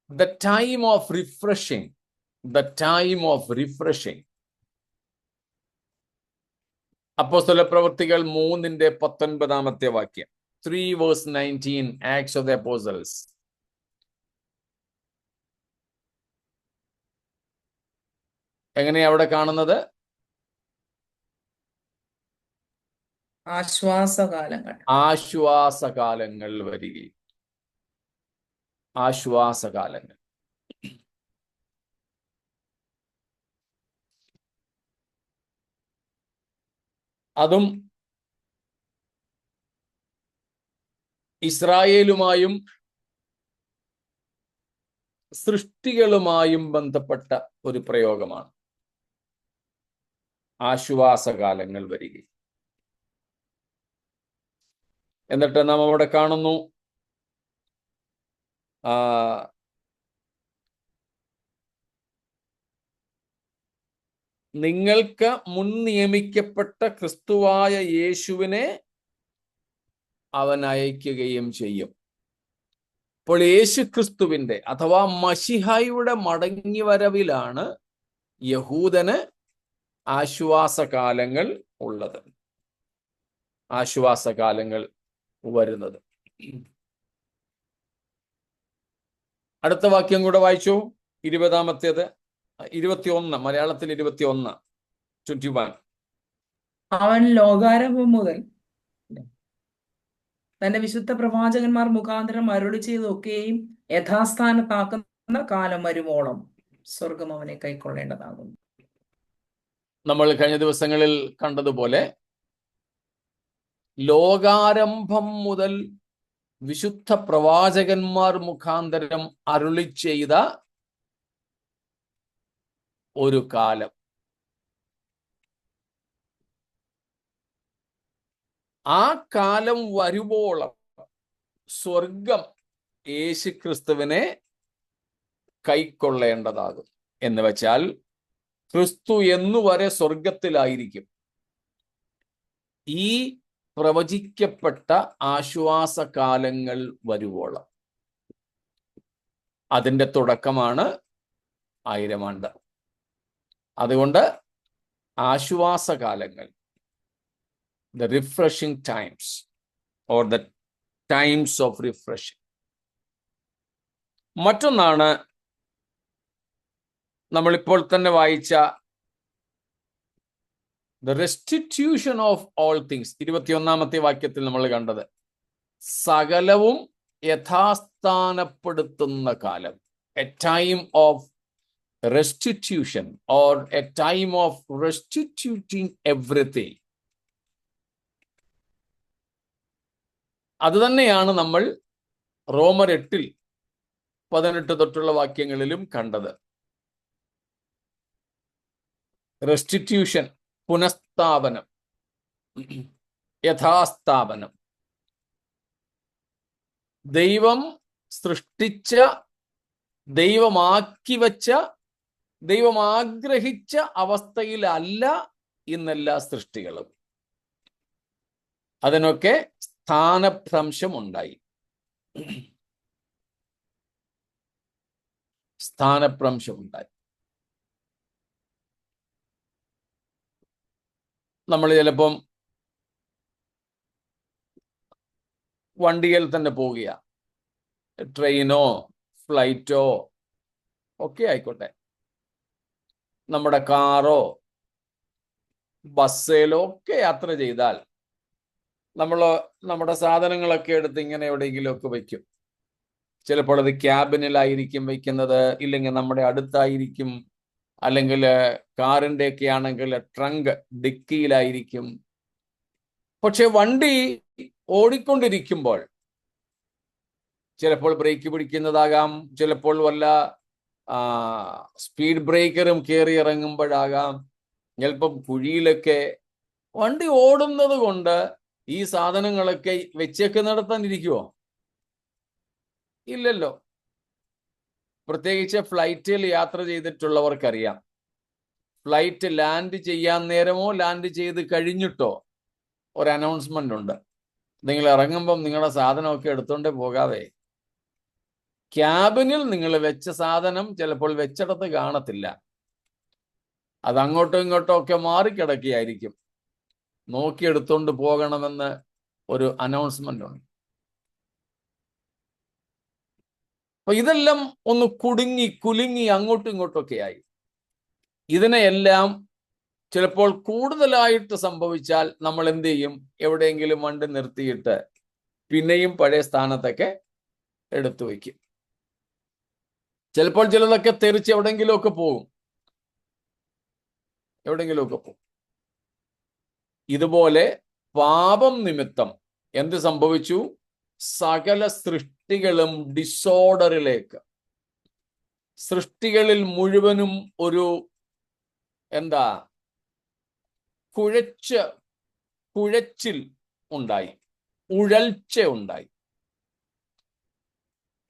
the time of refreshing. The time of refreshing. അപ്പോസ്തലപ്രവൃത്തികൾ 3:19 വാക്യം. 3:19 Acts of the Apostles. എങ്ങനെയാ അവിടെ കാണുന്നത്? ആശ്വാസകാലങ്ങൾ. ആശ്വാസകാലങ്ങൾ വരികയും. ആശ്വാസകാലങ്ങൾ. അതും ഇസ്രായേലുമായും സൃഷ്ടികളുമായും ബന്ധപ്പെട്ട ഒരു പ്രയോഗമാണ്. ആശ്വാസകാലങ്ങൾ വരികയും. എന്നിട്ട് നാം അവിടെ കാണുന്നു നിങ്ങൾക്ക് മുൻ നിയമിക്കപ്പെട്ട ക്രിസ്തുവായ യേശുവിനെ അവൻ അയക്കുകയും ചെയ്യും. അപ്പോൾ യേശു ക്രിസ്തുവിന്റെ അഥവാ മശിഹായുടെ മടങ്ങിവരവിലാണ് യഹൂദന് ആശ്വാസകാലങ്ങൾ ഉള്ളത്, ആശ്വാസകാലങ്ങൾ വരുന്നത്. അടുത്ത വാക്യം കൂടെ വായിച്ചു. 21 മലയാളത്തിൽ 21 അവൻ ലോകാരംഭം മുതൽ തന്റെ വിശുദ്ധ പ്രവാചകന്മാർ മുഖാന്തരം അരുളി ചെയ്തൊക്കെയും യഥാസ്ഥാനത്താക്കുന്ന കാലം വരുമോളം സ്വർഗം അവനെ കൈക്കൊള്ളേണ്ടതാകുന്നു. നമ്മൾ കഴിഞ്ഞ ദിവസങ്ങളിൽ കണ്ടതുപോലെ ലോകാരംഭം മുതൽ വിശുദ്ധ പ്രവാചകന്മാർ മുഖാന്തരം അരുളി ചെയ്ത ഒരു കാലം, ആ കാലം വരുവോളം സ്വർഗം യേശുക്രിസ്തുവിനെ കൈക്കൊള്ളേണ്ടതാകും. എന്ന് വെച്ചാൽ ക്രിസ്തു എന്നുവരെ സ്വർഗത്തിലായിരിക്കും. ഈ പ്രവചിക്കപ്പെട്ട ആശ്വാസകാലങ്ങൾ വരുവോളം. അതിൻ്റെ തുടക്കമാണ് 1000 ആണ്ട്. അതുകൊണ്ട് ആശ്വാസകാലങ്ങൾ, the refreshing times or the times of refreshing. മറ്റൊന്നാണ് നമ്മളിപ്പോൾ തന്നെ വായിച്ച the restitution of all things. 21 വാക്യത്തിൽ നമ്മൾ കണ്ടത് സകലവും യഥാസ്ഥാനപ്പെടുത്തുന്ന കാലം. A time of restitution or a time of restituting everything. അത് തന്നെയാണ് നമ്മൾ റോമർ 8:18 തൊട്ടുള്ള വാക്യങ്ങളിലും കണ്ടത്. റെസ്റ്റിറ്റ്യൂഷൻ, പുനഃസ്ഥാപനം, യഥാസ്ഥാപനം. ദൈവം സൃഷ്ടിച്ച, ദൈവമാക്കി വച്ച, ദൈവം ആഗ്രഹിച്ച അവസ്ഥയിലല്ല ഇന്നെല്ലാ സൃഷ്ടികളും. അതിനൊക്കെ സ്ഥാനഭ്രംശം ഉണ്ടായി. സ്ഥാനഭ്രംശമുണ്ടായി. നമ്മൾ ചിലപ്പം വണ്ടിയിൽ തന്നെ പോവുക, ട്രെയിനോ ഫ്ലൈറ്റോ ഒക്കെ ആയിക്കോട്ടെ, നമ്മുടെ കാറോ ബസ്സിലോ ഒക്കെ യാത്ര ചെയ്താൽ നമ്മുടെ സാധനങ്ങളൊക്കെ എടുത്ത് ഇങ്ങനെ എവിടെയെങ്കിലുമൊക്കെ വയ്ക്കും. ചിലപ്പോൾ അത് ക്യാബിനിലായിരിക്കും വയ്ക്കുന്നത്, ഇല്ലെങ്കിൽ നമ്മുടെ അടുത്തായിരിക്കും, അല്ലെങ്കിൽ കാറിൻ്റെ ഒക്കെ ആണെങ്കിൽ ട്രങ്ക് ഡിക്കിയിലായിരിക്കും. പക്ഷെ വണ്ടി ഓടിക്കൊണ്ടിരിക്കുമ്പോൾ ചിലപ്പോൾ ബ്രേക്ക് പിടിക്കുന്നതാകാം, ചിലപ്പോൾ വല്ല സ്പീഡ് ബ്രേക്കറും കയറി ഇറങ്ങുമ്പോഴാകാം, ചിലപ്പം കുഴിയിലൊക്കെ. വണ്ടി ഓടുന്നത് കൊണ്ട് ഈ സാധനങ്ങളൊക്കെ വെച്ചേക്കുന്നിടത്താൻ ഇരിക്കുവോ? ഇല്ലല്ലോ. പ്രത്യേകിച്ച് ഫ്ലൈറ്റിൽ യാത്ര ചെയ്തിട്ടുള്ളവർക്കറിയാം, ഫ്ലൈറ്റ് ലാൻഡ് ചെയ്യാൻ നേരമോ ലാൻഡ് ചെയ്ത് കഴിഞ്ഞിട്ടോ ഒരു അനൗൺസ്മെന്റ് ഉണ്ട്, നിങ്ങൾ ഇറങ്ങുമ്പം നിങ്ങളുടെ സാധനമൊക്കെ എടുത്തോണ്ടേ പോകാവേ. ക്യാബിനിൽ നിങ്ങൾ വെച്ച സാധനം ചിലപ്പോൾ വെച്ചിടത്ത് കാണത്തില്ല, അത് അങ്ങോട്ടോ ഇങ്ങോട്ടോ ഒക്കെ മാറിക്കിടക്കുകയായിരിക്കും, നോക്കിയെടുത്തോണ്ട് പോകണമെന്ന് ഒരു അനൗൺസ്മെന്റ് ഉണ്ട്. അപ്പൊ ഇതെല്ലാം ഒന്ന് കുലുങ്ങി അങ്ങോട്ടും ഇങ്ങോട്ടൊക്കെ ആയി. ഇതിനെയെല്ലാം ചിലപ്പോൾ കൂടുതലായിട്ട് സംഭവിച്ചാൽ നമ്മൾ എന്ത് ചെയ്യും? എവിടെയെങ്കിലും വണ്ടി നിർത്തിയിട്ട് പിന്നെയും പഴയ സ്ഥാനത്തൊക്കെ എടുത്തു വയ്ക്കും. ചിലപ്പോൾ ചിലതൊക്കെ തെറിച്ച് എവിടെയെങ്കിലുമൊക്കെ പോകും. ഇതുപോലെ പാപം നിമിത്തം എന്ത് സംഭവിച്ചു? സകല സൃഷ്ടികളും ഡിസോർഡറിലേക്ക്, സൃഷ്ടികളിൽ മുഴുവനും ഒരു കുഴച്ചിൽ ഉണ്ടായി, ഉഴൽച്ച ഉണ്ടായി.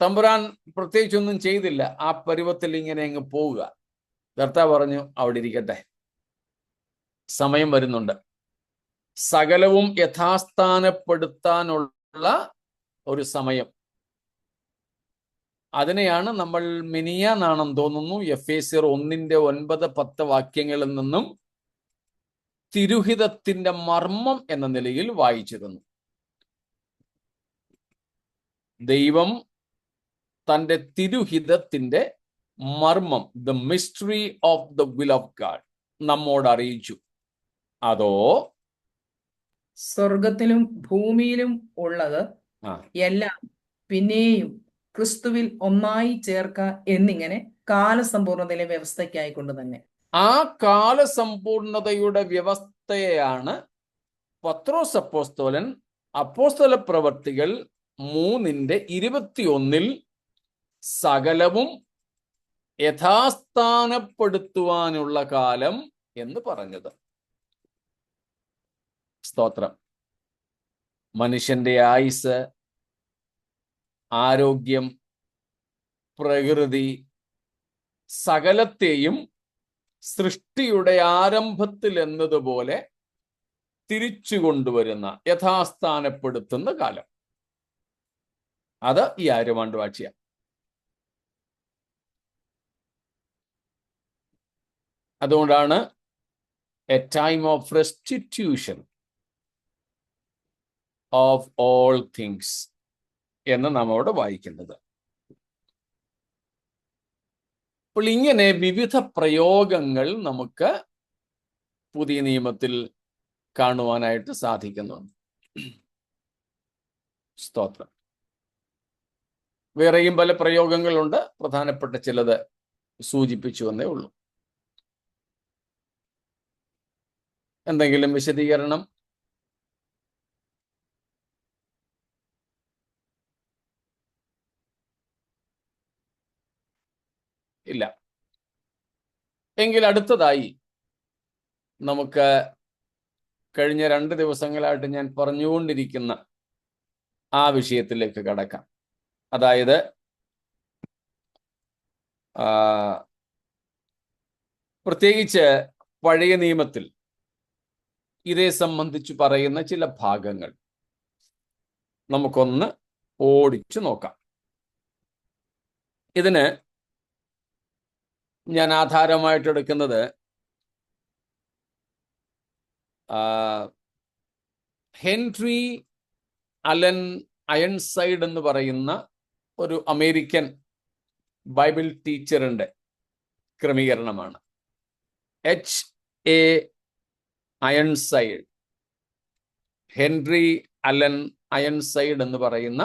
തമ്പുരാൻ പ്രത്യേകിച്ചൊന്നും ചെയ്തില്ല, ആ പരുവത്തിൽ ഇങ്ങനെ അങ്ങ് പോവുക. കർത്താവ് പറഞ്ഞു, അവിടെ ഇരിക്കട്ടെ, സമയം വരുന്നുണ്ട്, സകലവും യഥാസ്ഥാനപ്പെടുത്താനുള്ള ഒരു സമയം. അതിനെയാണ് നമ്മൾ മിനിയാന്നാണെന്ന് തോന്നുന്നു എഫേസ്യർ 1:9-10 വാക്യങ്ങളിൽ നിന്നും തിരുഹിതത്തിന്റെ മർമ്മം എന്ന നിലയിൽ വായിച്ചിരുന്നു. ദൈവം തൻ്റെ തിരുഹിതത്തിന്റെ മർമ്മം, the mystery of the will of God, നമ്മോട് അറിയിച്ചു. അതോ സ്വർഗത്തിലും ഭൂമിയിലും ഉള്ളത് എല്ലാം പിന്നെയും ക്രിസ്തുവിൽ ഒന്നായി ചേർക്ക എന്നിങ്ങനെ കാലസമ്പൂർണതയിലെ വ്യവസ്ഥയ്ക്കായിക്കൊണ്ട് തന്നെ. ആ കാലസമ്പൂർണതയുടെ വ്യവസ്ഥയെയാണ് പത്രോസ് അപ്പോസ്തലൻ അപ്പോസ്തല പ്രവർത്തികൾ 3:21 സകലവും യഥാസ്ഥാനപ്പെടുത്തുവാനുള്ള കാലം എന്ന് പറഞ്ഞത്. സ്തോത്രം. മനുഷ്യന്റെ ആയുസ്, ആരോഗ്യം, പ്രകൃതി സകലത്തെയും സൃഷ്ടിയുടെ ആരംഭത്തിൽ എന്നതുപോലെ തിരിച്ചു കൊണ്ടുവരുന്ന, യഥാസ്ഥാനപ്പെടുത്തുന്ന കാലം. അത് ഈ 1000 ആണ്ട് വാഴ്ച. അതുകൊണ്ടാണ് A time of restitution of all things എന്ന് നാം അവിടെ വായിക്കുന്നത്. അപ്പോൾ ഇങ്ങനെ വിവിധ പ്രയോഗങ്ങൾ നമുക്ക് പുതിയ നിയമത്തിൽ കാണുവാനായിട്ട് സാധിക്കുന്നുണ്ട്. സ്തോത്രം. വേറെയും പല പ്രയോഗങ്ങളുണ്ട്, പ്രധാനപ്പെട്ട ചിലത് സൂചിപ്പിച്ചു എന്നേ ഉള്ളൂ. എന്തെങ്കിലും വിശദീകരണം? ഇല്ല. എങ്കിൽ അടുത്തതായി നമുക്ക് കഴിഞ്ഞ 2 ദിവസങ്ങളായിട്ട് ഞാൻ പറഞ്ഞുകൊണ്ടിരിക്കുന്ന ആ വിഷയത്തിലേക്ക് കടക്കാം. അതായത് പ്രത്യേകിച്ച് പഴയ നിയമത്തിൽ ഇതേ സംബന്ധിച്ച് പറയുന്ന ചില ഭാഗങ്ങൾ നമുക്കൊന്ന് ഓടിച്ചു നോക്കാം. ഇതിന് ഞാൻ ആധാരമായിട്ട് എടുക്കുന്നത് ഹെൻറി അലൻ അയൺസൈഡ് എന്ന് പറയുന്ന ഒരു അമേരിക്കൻ ബൈബിൾ ടീച്ചറിന്റെ ക്രമീകരണമാണ്. H.A. അയൺസൈഡ്, ഹെൻറി അലൻ അയൺസൈഡ് എന്ന് പറയുന്ന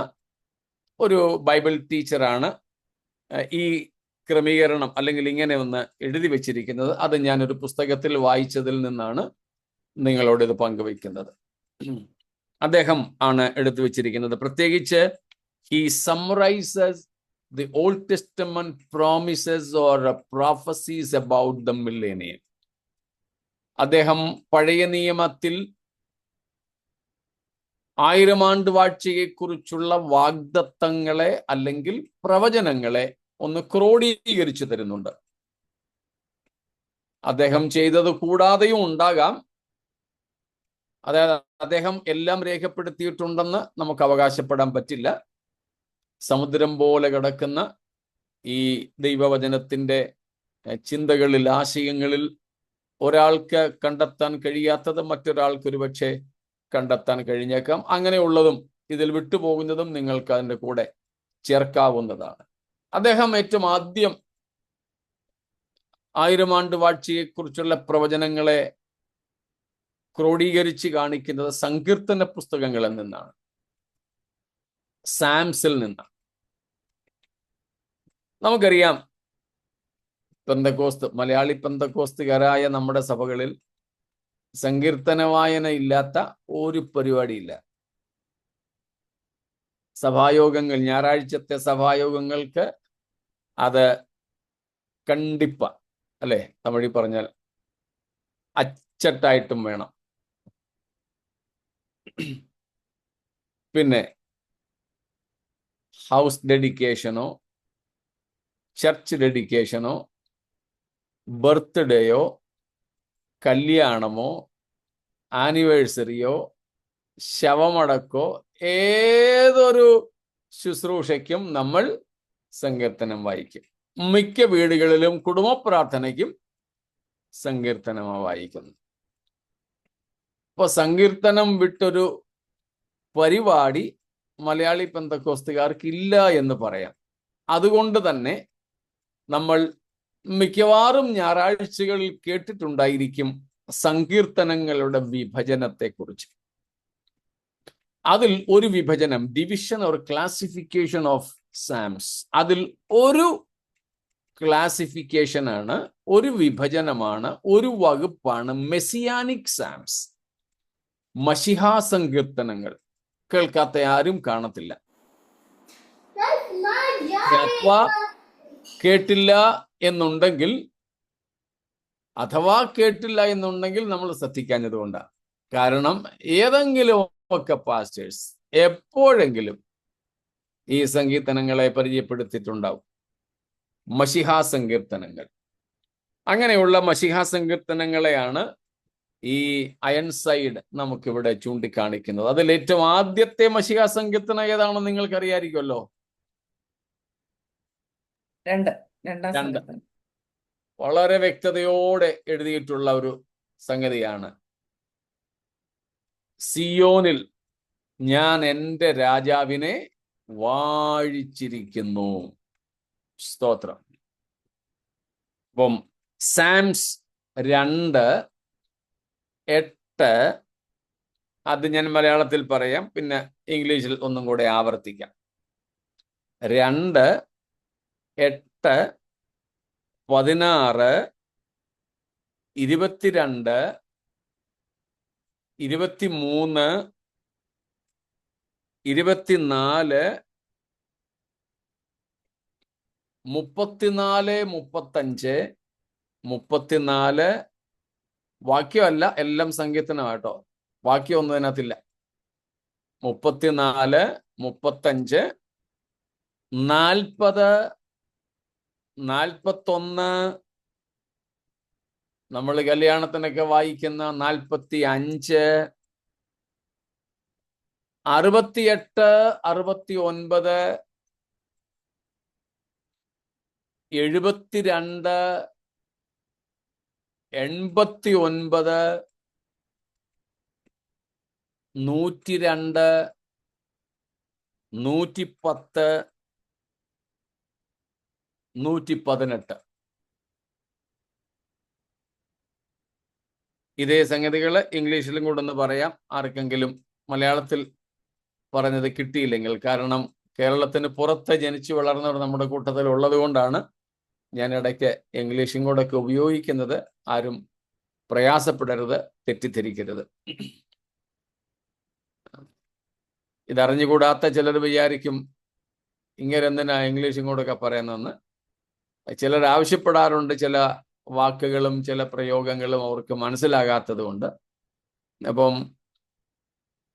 ഒരു ബൈബിൾ ടീച്ചറാണ് ഈ ക്രമീകരണം അല്ലെങ്കിൽ ഇങ്ങനെ ഒന്ന് എഴുതി വെച്ചിരിക്കുന്നത്. അത് ഞാനൊരു പുസ്തകത്തിൽ വായിച്ചതിൽ നിന്നാണ് നിങ്ങളോട് ഇത് പങ്കുവയ്ക്കുന്നത്. അദ്ദേഹം ആണ് എടുത്തു വെച്ചിരിക്കുന്നത്. പ്രത്യേകിച്ച് he summarizes the Old Testament promises or prophecies about the millennium. അദ്ദേഹം പഴയ നിയമത്തിൽ 1000 ആണ്ട് വാഴ്ചയെക്കുറിച്ചുള്ള വാഗ്ദത്തങ്ങളെ അല്ലെങ്കിൽ പ്രവചനങ്ങളെ ഒന്ന് ക്രോഡീകരിച്ചു തരുന്നുണ്ട്. അദ്ദേഹം ചെയ്തത് കൂടാതെയും ഉണ്ടാകാം. അതായത് അദ്ദേഹം എല്ലാം രേഖപ്പെടുത്തിയിട്ടുണ്ടെന്ന് നമുക്ക് അവകാശപ്പെടാൻ പറ്റില്ല. സമുദ്രം പോലെ കിടക്കുന്ന ഈ ദൈവവചനത്തിന്റെ ചിന്തകളിൽ, ആശയങ്ങളിൽ ഒരാൾക്ക് കണ്ടെത്താൻ കഴിയാത്തത് മറ്റൊരാൾക്ക് ഒരുപക്ഷെ കണ്ടെത്താൻ കഴിഞ്ഞേക്കാം. അങ്ങനെയുള്ളതും ഇതിൽ വിട്ടുപോകുന്നതും നിങ്ങൾക്ക് അതിൻ്റെ കൂടെ ചേർക്കാവുന്നതാണ്. അദ്ദേഹം ഏറ്റവും ആദ്യം 1000 ആണ്ട് വാഴ്ചയെക്കുറിച്ചുള്ള പ്രവചനങ്ങളെ ക്രോഡീകരിച്ച് കാണിക്കുന്നത് സങ്കീർത്തന പുസ്തകങ്ങളിൽ നിന്നാണ്, സാംസിൽ നിന്നാണ്. നമുക്കറിയാം, പെന്തക്കോസ്ത്, മലയാളി പെന്തക്കോസ്തുകാരായ നമ്മുടെ സഭകളിൽ സങ്കീർത്തന വായന ഇല്ലാത്ത ഒരു പരിപാടിയില്ല. സഭായോഗങ്ങൾ, ഞായറാഴ്ചത്തെ സഭായോഗങ്ങൾക്ക് അത് കണ്ടിപ്പ, അല്ലെ, തമിഴിൽ പറഞ്ഞാൽ അച്ചട്ടായിട്ടും വേണം. പിന്നെ ഹൗസ് ഡെഡിക്കേഷനോ ചർച്ച് ഡെഡിക്കേഷനോ ബർത്ത്ഡേയോ കല്യാണമോ ആനിവേഴ്സറിയോ ശവമടക്കോ ഏതൊരു ശുശ്രൂഷയ്ക്കും നമ്മൾ സങ്കീർത്തനം വായിക്കും. മിക്ക വീടുകളിലും കുടുംബ പ്രാർത്ഥനയ്ക്കും സങ്കീർത്തനമാണ് വായിക്കുന്നത്. അപ്പൊ സങ്കീർത്തനം വിട്ടൊരു പരിപാടി മലയാളി പെന്തക്കോസ്തുകാർക്ക് ഇല്ല എന്ന് പറയാം. അതുകൊണ്ട് തന്നെ നമ്മൾ മിക്കവാറും ഞായറാഴ്ചകളിൽ കേട്ടിട്ടുണ്ടായിരിക്കും സങ്കീർത്തനങ്ങളുടെ വിഭജനത്തെക്കുറിച്ച്. അതിൽ ഒരു വിഭജനം, ഡിവിഷൻ ഓർ ക്ലാസിഫിക്കേഷൻ ഓഫ് സാംസ്, അതിൽ ഒരു ക്ലാസിഫിക്കേഷനാണ്, ഒരു വിഭജനമാണ്, ഒരു വകുപ്പാണ് മെസ്സിയാനിക് സാംസ്, മശിഹാ സങ്കീർത്തനങ്ങൾ. കേൾക്കാത്ത ആരും കാണത്തില്ല. അഥവാ കേട്ടില്ല എന്നുണ്ടെങ്കിൽ നമ്മൾ ശ്രദ്ധിക്കാഞ്ഞത് കൊണ്ടാണ്. കാരണം ഏതെങ്കിലും ഒക്കെ പാസ്റ്റേഴ്സ് എപ്പോഴെങ്കിലും ഈ സങ്കീർത്തനങ്ങളെ പരിചയപ്പെടുത്തിയിട്ടുണ്ടാവും. മശിഹാ സങ്കീർത്തനങ്ങൾ, അങ്ങനെയുള്ള മശിഹാ സങ്കീർത്തനങ്ങളെയാണ് ഈ അയൺസൈഡ് നമുക്കിവിടെ ചൂണ്ടിക്കാണിക്കുന്നത്. അതിൽ ഏറ്റവും ആദ്യത്തെ മശിഹാ സങ്കീർത്തനം ഏതാണെന്ന് നിങ്ങൾക്കറിയായിരിക്കുമല്ലോ. രണ്ട്. വളരെ വ്യക്തതയോടെ എഴുതിയിട്ടുള്ള ഒരു സംഗതിയാണ്. സിയോനിൽ ഞാൻ എൻ്റെ രാജാവിനെ വാഴിച്ചിരിക്കുന്നു. സ്തോത്രം. അപ്പം സാംസ് 2:8 അത് ഞാൻ മലയാളത്തിൽ പറയാം, പിന്നെ ഇംഗ്ലീഷിൽ ഒന്നും കൂടെ ആവർത്തിക്കാം. 2:8, 16, 22, 23, 24, 34, 35, 34 വാക്യമല്ല, എല്ലാം സങ്കീർത്തനമാട്ടോ, വാക്യം ഒന്നും അതിനകത്തില്ല. 34, 35, 40, 41, നമ്മൾ കല്യാണത്തിനൊക്കെ വായിക്കുന്ന 45, 68, 69, 72, 89, 102, 110, 118 ഇതേ സംഗതികൾ ഇംഗ്ലീഷിലും കൂടെ ഒന്ന് പറയാം. ആർക്കെങ്കിലും മലയാളത്തിൽ പറഞ്ഞത് കിട്ടിയില്ലെങ്കിൽ, കാരണം കേരളത്തിന് പുറത്ത് ജനിച്ചു വളർന്നവർ നമ്മുടെ കൂട്ടത്തിൽ ഉള്ളത് കൊണ്ടാണ് ഞാൻ ഇടയ്ക്ക് ഇംഗ്ലീഷും കൂടെ ഒക്കെ ഉപയോഗിക്കുന്നത്. ആരും പ്രയാസപ്പെടരുത്, തെറ്റിദ്ധരിക്കരുത്. ഇതറിഞ്ഞുകൂടാത്ത ചിലർ വിചാരിക്കും ഇങ്ങനെ എന്തിനാ ഇംഗ്ലീഷും കൂടെ ഒക്കെ പറയുന്നതെന്ന്. ചിലർ ആവശ്യപ്പെടാറുണ്ട്, ചില വാക്കുകളും ചില പ്രയോഗങ്ങളും അവർക്ക് മനസ്സിലാകാത്തത് കൊണ്ട്. അപ്പം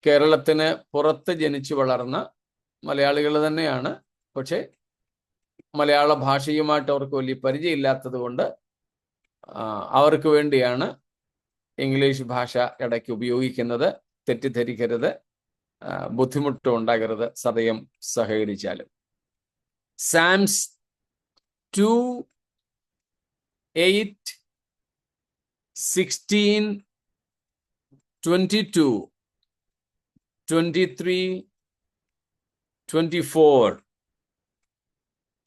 കേരളത്തിന് പുറത്ത് ജനിച്ചു വളർന്ന മലയാളികൾ തന്നെയാണ്, പക്ഷെ മലയാള ഭാഷയുമായിട്ട് അവർക്ക് വലിയ പരിചയമില്ലാത്തത് കൊണ്ട് അവർക്ക് വേണ്ടിയാണ് ഇംഗ്ലീഷ് ഭാഷ ഇടയ്ക്ക് ഉപയോഗിക്കുന്നത്. തെറ്റിദ്ധരിക്കരുത്, ബുദ്ധിമുട്ടും ഉണ്ടാകരുത്, സദയം സഹകരിച്ചാലും. സാംസ് 2:8, 16, 22, 23, 24,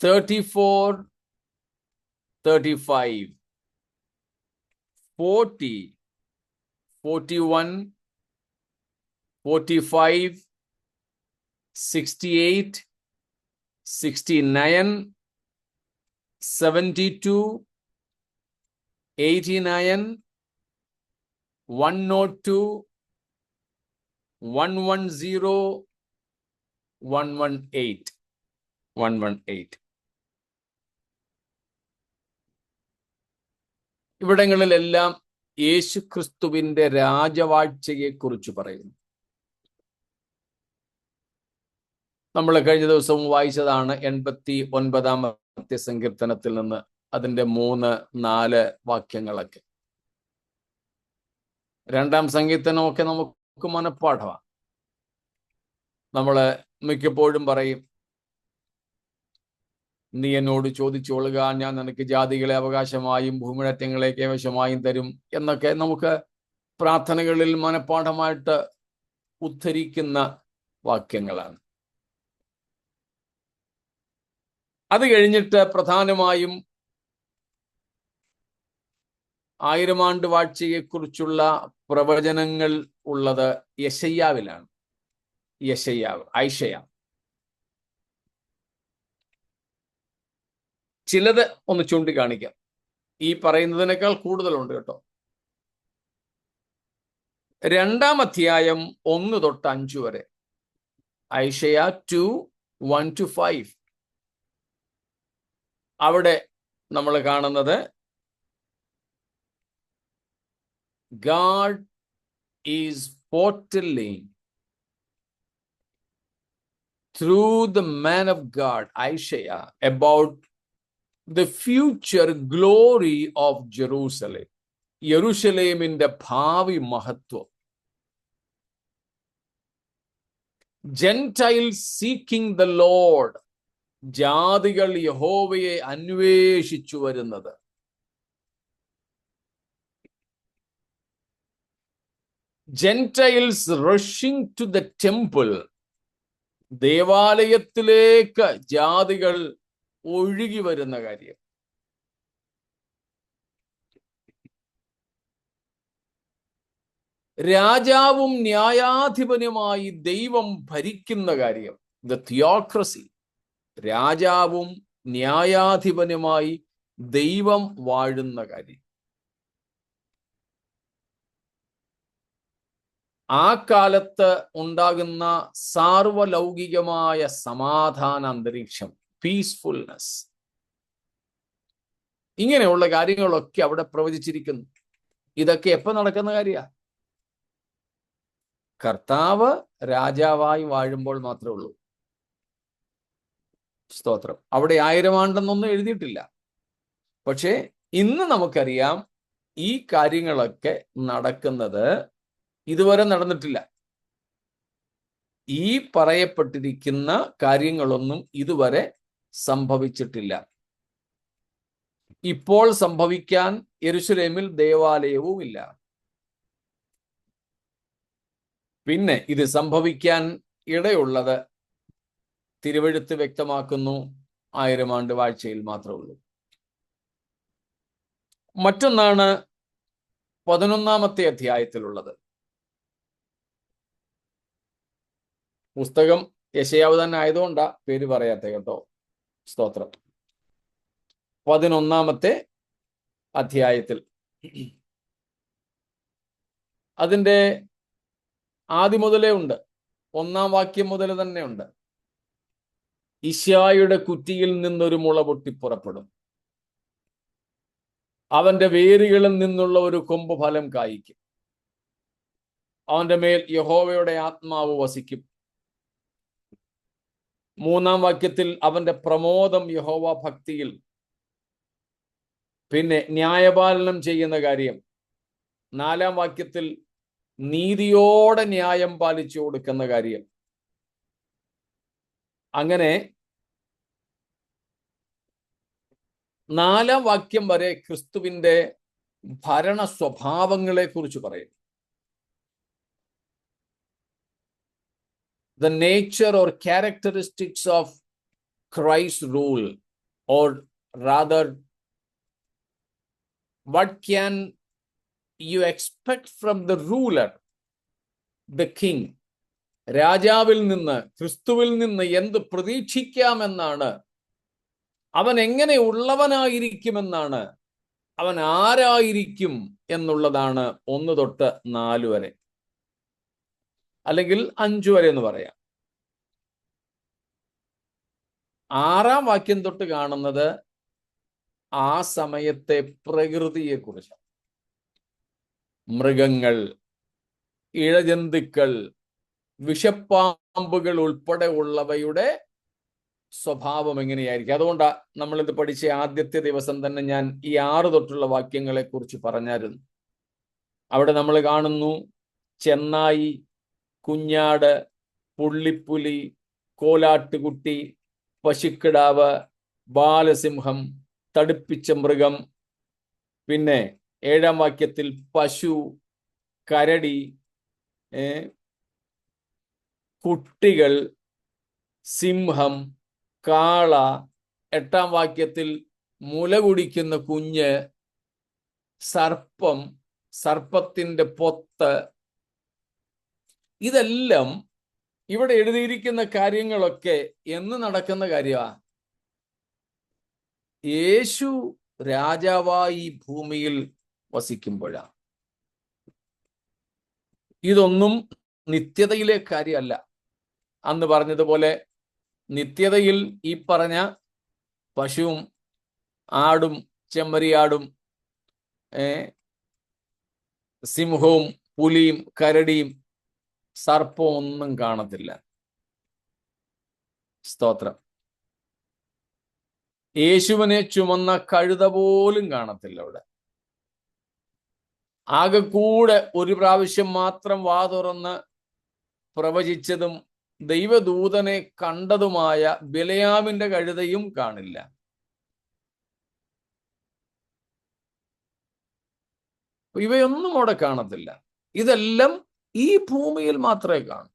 34, 35, 40, 41, 45, 68, 69, 72, 89, 102, 110, 118. 118. ഇവിടങ്ങളിലെല്ലാം യേശുക്രിസ്തുവിന്റെ രാജവാഴ്ചയെ കുറിച്ച് പറയുന്നു. നമ്മൾ കഴിഞ്ഞ ദിവസവും വായിച്ചതാണ് 89-ാമത്തെ സങ്കീർത്തനത്തിൽ നിന്ന് അതിന്റെ 3-4 വാക്യങ്ങളൊക്കെ. 2-ാം സങ്കീർത്തനമൊക്കെ നമുക്ക് മനഃപ്പാഠമാണ്. നമ്മള് മിക്കപ്പോഴും പറയും, നീ എന്നോട് ചോദിച്ചോളുക, ഞാൻ നിനക്ക് ജാതികളെ അവകാശമായും ഭൂമിഴറ്റങ്ങളെ കൈവശമായും തരും എന്നൊക്കെ നമുക്ക് പ്രാർത്ഥനകളിൽ മനഃപ്പാഠമായിട്ട് ഉദ്ധരിക്കുന്ന വാക്യങ്ങളാണ്. അത് കഴിഞ്ഞിട്ട് പ്രധാനമായും 1000 ആണ്ട് വാഴ്ചയെക്കുറിച്ചുള്ള പ്രവചനങ്ങൾ ഉള്ളത് യെശയ്യാവിലാണ്. ഐശയ്യ. ചിലത് ഒന്ന് ചൂണ്ടിക്കാണിക്കാം. ഈ പറയുന്നതിനേക്കാൾ കൂടുതലുണ്ട് കേട്ടോ. 2-ാം അധ്യായം 1 തൊട്ട് 5 വരെ. ഐശയ്യ 2:1-5. അവിടെ നമ്മൾ കാണുന്നത് God is foretelling through the man of God, Isaiah, about the future glory of Jerusalem. യെരൂശലേമിന്റെ ഭാവി മഹത്വം. Gentiles seeking the Lord. ജാതികൾ യഹോവയെ അന്വേഷിച്ചു വരുന്നത്. Gentiles rushing to the temple. ദേവാലയത്തിലേക്ക് ജാതികൾ ഒഴുകി വരുന്ന കാര്യം. രാജാവും ന്യായാധിപനുമായി ദൈവം ഭരിക്കുന്ന കാര്യം. The theocracy. രാജാവും ന്യായാധിപനുമായി ദൈവം വാഴുന്ന കാര്യം. ആ കാലത്ത് ഉണ്ടാകുന്ന സാർവലൗകികമായ സമാധാന അന്തരീക്ഷം, പീസ്ഫുൾനെസ്, ഇങ്ങനെയുള്ള കാര്യങ്ങളൊക്കെ അവിടെ പ്രവചിച്ചിരിക്കുന്നു. ഇതൊക്കെ എപ്പോ നടക്കുന്ന കാര്യമാണ്? കർത്താവ് രാജാവായി വാഴുമ്പോൾ മാത്രമേ ഉള്ളൂ. സ്തോത്രം. അവിടെ 1000 ആണ്ടെന്നൊന്നും എഴുതിയിട്ടില്ല. പക്ഷേ ഇന്ന് നമുക്കറിയാം ഈ കാര്യങ്ങളൊക്കെ നടക്കുന്നത് ഇതുവരെ നടന്നിട്ടില്ല. ഈ പറയപ്പെട്ടിരിക്കുന്ന കാര്യങ്ങളൊന്നും ഇതുവരെ സംഭവിച്ചിട്ടില്ല. ഇപ്പോൾ സംഭവിക്കാൻ യെരൂശലേമിൽ ദേവാലയവും ഇല്ല. പിന്നെ ഇത് സംഭവിക്കാൻ ഇടയുള്ളത് തിരുവെഴുത്ത് വ്യക്തമാക്കുന്നു 1000 ആണ്ട് വാഴ്ചയിൽ മാത്രമേ ഉള്ളൂ. മറ്റൊന്നാണ് 11-ാമത്തെ അധ്യായത്തിലുള്ളത്. പുസ്തകം യെശയ്യാവ് തന്നെ ആയതുകൊണ്ടാ പേര് പറയാത്ത കേട്ടോ. സ്തോത്രം. 11-ാമത്തെ അധ്യായത്തിൽ അതിൻ്റെ ആദ്യം മുതലേ ഉണ്ട്. 1-ാം വാക്യം മുതൽ തന്നെ ഉണ്ട്. ഇശ്ശായിയുടെ കുറ്റിയിൽ നിന്നൊരു മുള പൊട്ടി പുറപ്പെടും, അവന്റെ വേരുകളിൽ നിന്നുള്ള ഒരു കൊമ്പ് ഫലം കായ്ക്കും, അവന്റെ മേൽ യഹോവയുടെ ആത്മാവ് വസിക്കും. 3-ാം വാക്യത്തിൽ അവന്റെ പ്രമോദം യഹോവ ഭക്തിയിൽ, പിന്നെ ന്യായപാലനം ചെയ്യുന്ന കാര്യം. 4-ാം വാക്യത്തിൽ നീതിയോടെ ന്യായം പാലിച്ചു കൊടുക്കുന്ന കാര്യം. അങ്ങനെ 4-ാം വാക്യം വരെ ക്രിസ്തുവിന്റെ ഭരണ സ്വഭാവങ്ങളെ കുറിച്ച് പറയും. The nature or characteristics of Christ's rule, or rather, what can you expect from the ruler, the king? രാജാവിൽ നിന്ന്, ക്രിസ്തുവിൽ നിന്ന് എന്ത് പ്രതീക്ഷിക്കാമെന്നാണ്, അവൻ എങ്ങനെ ഉള്ളവനായിരിക്കുമെന്നാണ്, അവൻ ആരായിരിക്കും എന്നുള്ളതാണ് 1 തൊട്ട് 4 വരെ, അല്ലെങ്കിൽ 5 വരെ എന്ന് പറയാം. 6-ാം വാക്യം തൊട്ട് കാണുന്നത് ആ സമയത്തെ പ്രകൃതിയെക്കുറിച്ച്. മൃഗങ്ങൾ, ഇഴജന്തുക്കൾ, വിഷപ്പാമ്പുകൾ ഉൾപ്പെടെ ഉള്ളവയുടെ സ്വഭാവം എങ്ങനെയായിരിക്കും. അതുകൊണ്ടാണ് നമ്മളിത് പഠിച്ച ആദ്യത്തെ ദിവസം തന്നെ ഞാൻ ഈ 6 തൊട്ടുള്ള വാക്യങ്ങളെ കുറിച്ച് പറഞ്ഞായിരുന്നു. അവിടെ നമ്മൾ കാണുന്നു ചെന്നായി, കുഞ്ഞാട്, പുള്ളിപ്പുലി, കോലാട്ടുകുട്ടി, പശുക്കിടാവ്, ബാലസിംഹം, തടിപ്പിച്ച മൃഗം, പിന്നെ 7-ാം വാക്യത്തിൽ പശു, കരടി, കുട്ടികൾ, സിംഹം, കാള. 8-ാം വാക്യത്തിൽ മുല കുടിക്കുന്ന കുഞ്ഞ്, സർപ്പം, സർപ്പത്തിന്റെ പൊത്ത്. ഇതെല്ലാം ഇവിടെ എഴുതിയിരിക്കുന്ന കാര്യങ്ങളൊക്കെ എന്ന് നടക്കുന്ന കാര്യമാണ്. യേശു രാജാവായി ഭൂമിയിൽ വസിക്കുമ്പോഴാണ്. ഇതൊന്നും നിത്യതയിലെ കാര്യമല്ല. അന്ന് പറഞ്ഞതുപോലെ നിത്യതയിൽ ഈ പറഞ്ഞ പശുവും ആടും ചെമ്മരിയാടും സിംഹവും പുലിയും കരടിയും സർപ്പവും ഒന്നും കാണത്തില്ല. സ്തോത്രം. യേശുവിനെ ചുമന്ന കഴുത പോലും കാണത്തില്ല അവിടെ. ആകെ കൂടെ ഒരു പ്രാവശ്യം മാത്രം വാ തുറന്ന് പ്രവചിച്ചതും ദൈവദൂതനെ കണ്ടതുമായ ബിലയാമിന്റെ കഴുതയും കാണില്ല. ഇവയൊന്നും അവിടെ കാണത്തില്ല. ഇതെല്ലാം ഈ ഭൂമിയിൽ മാത്രമേ കാണൂ.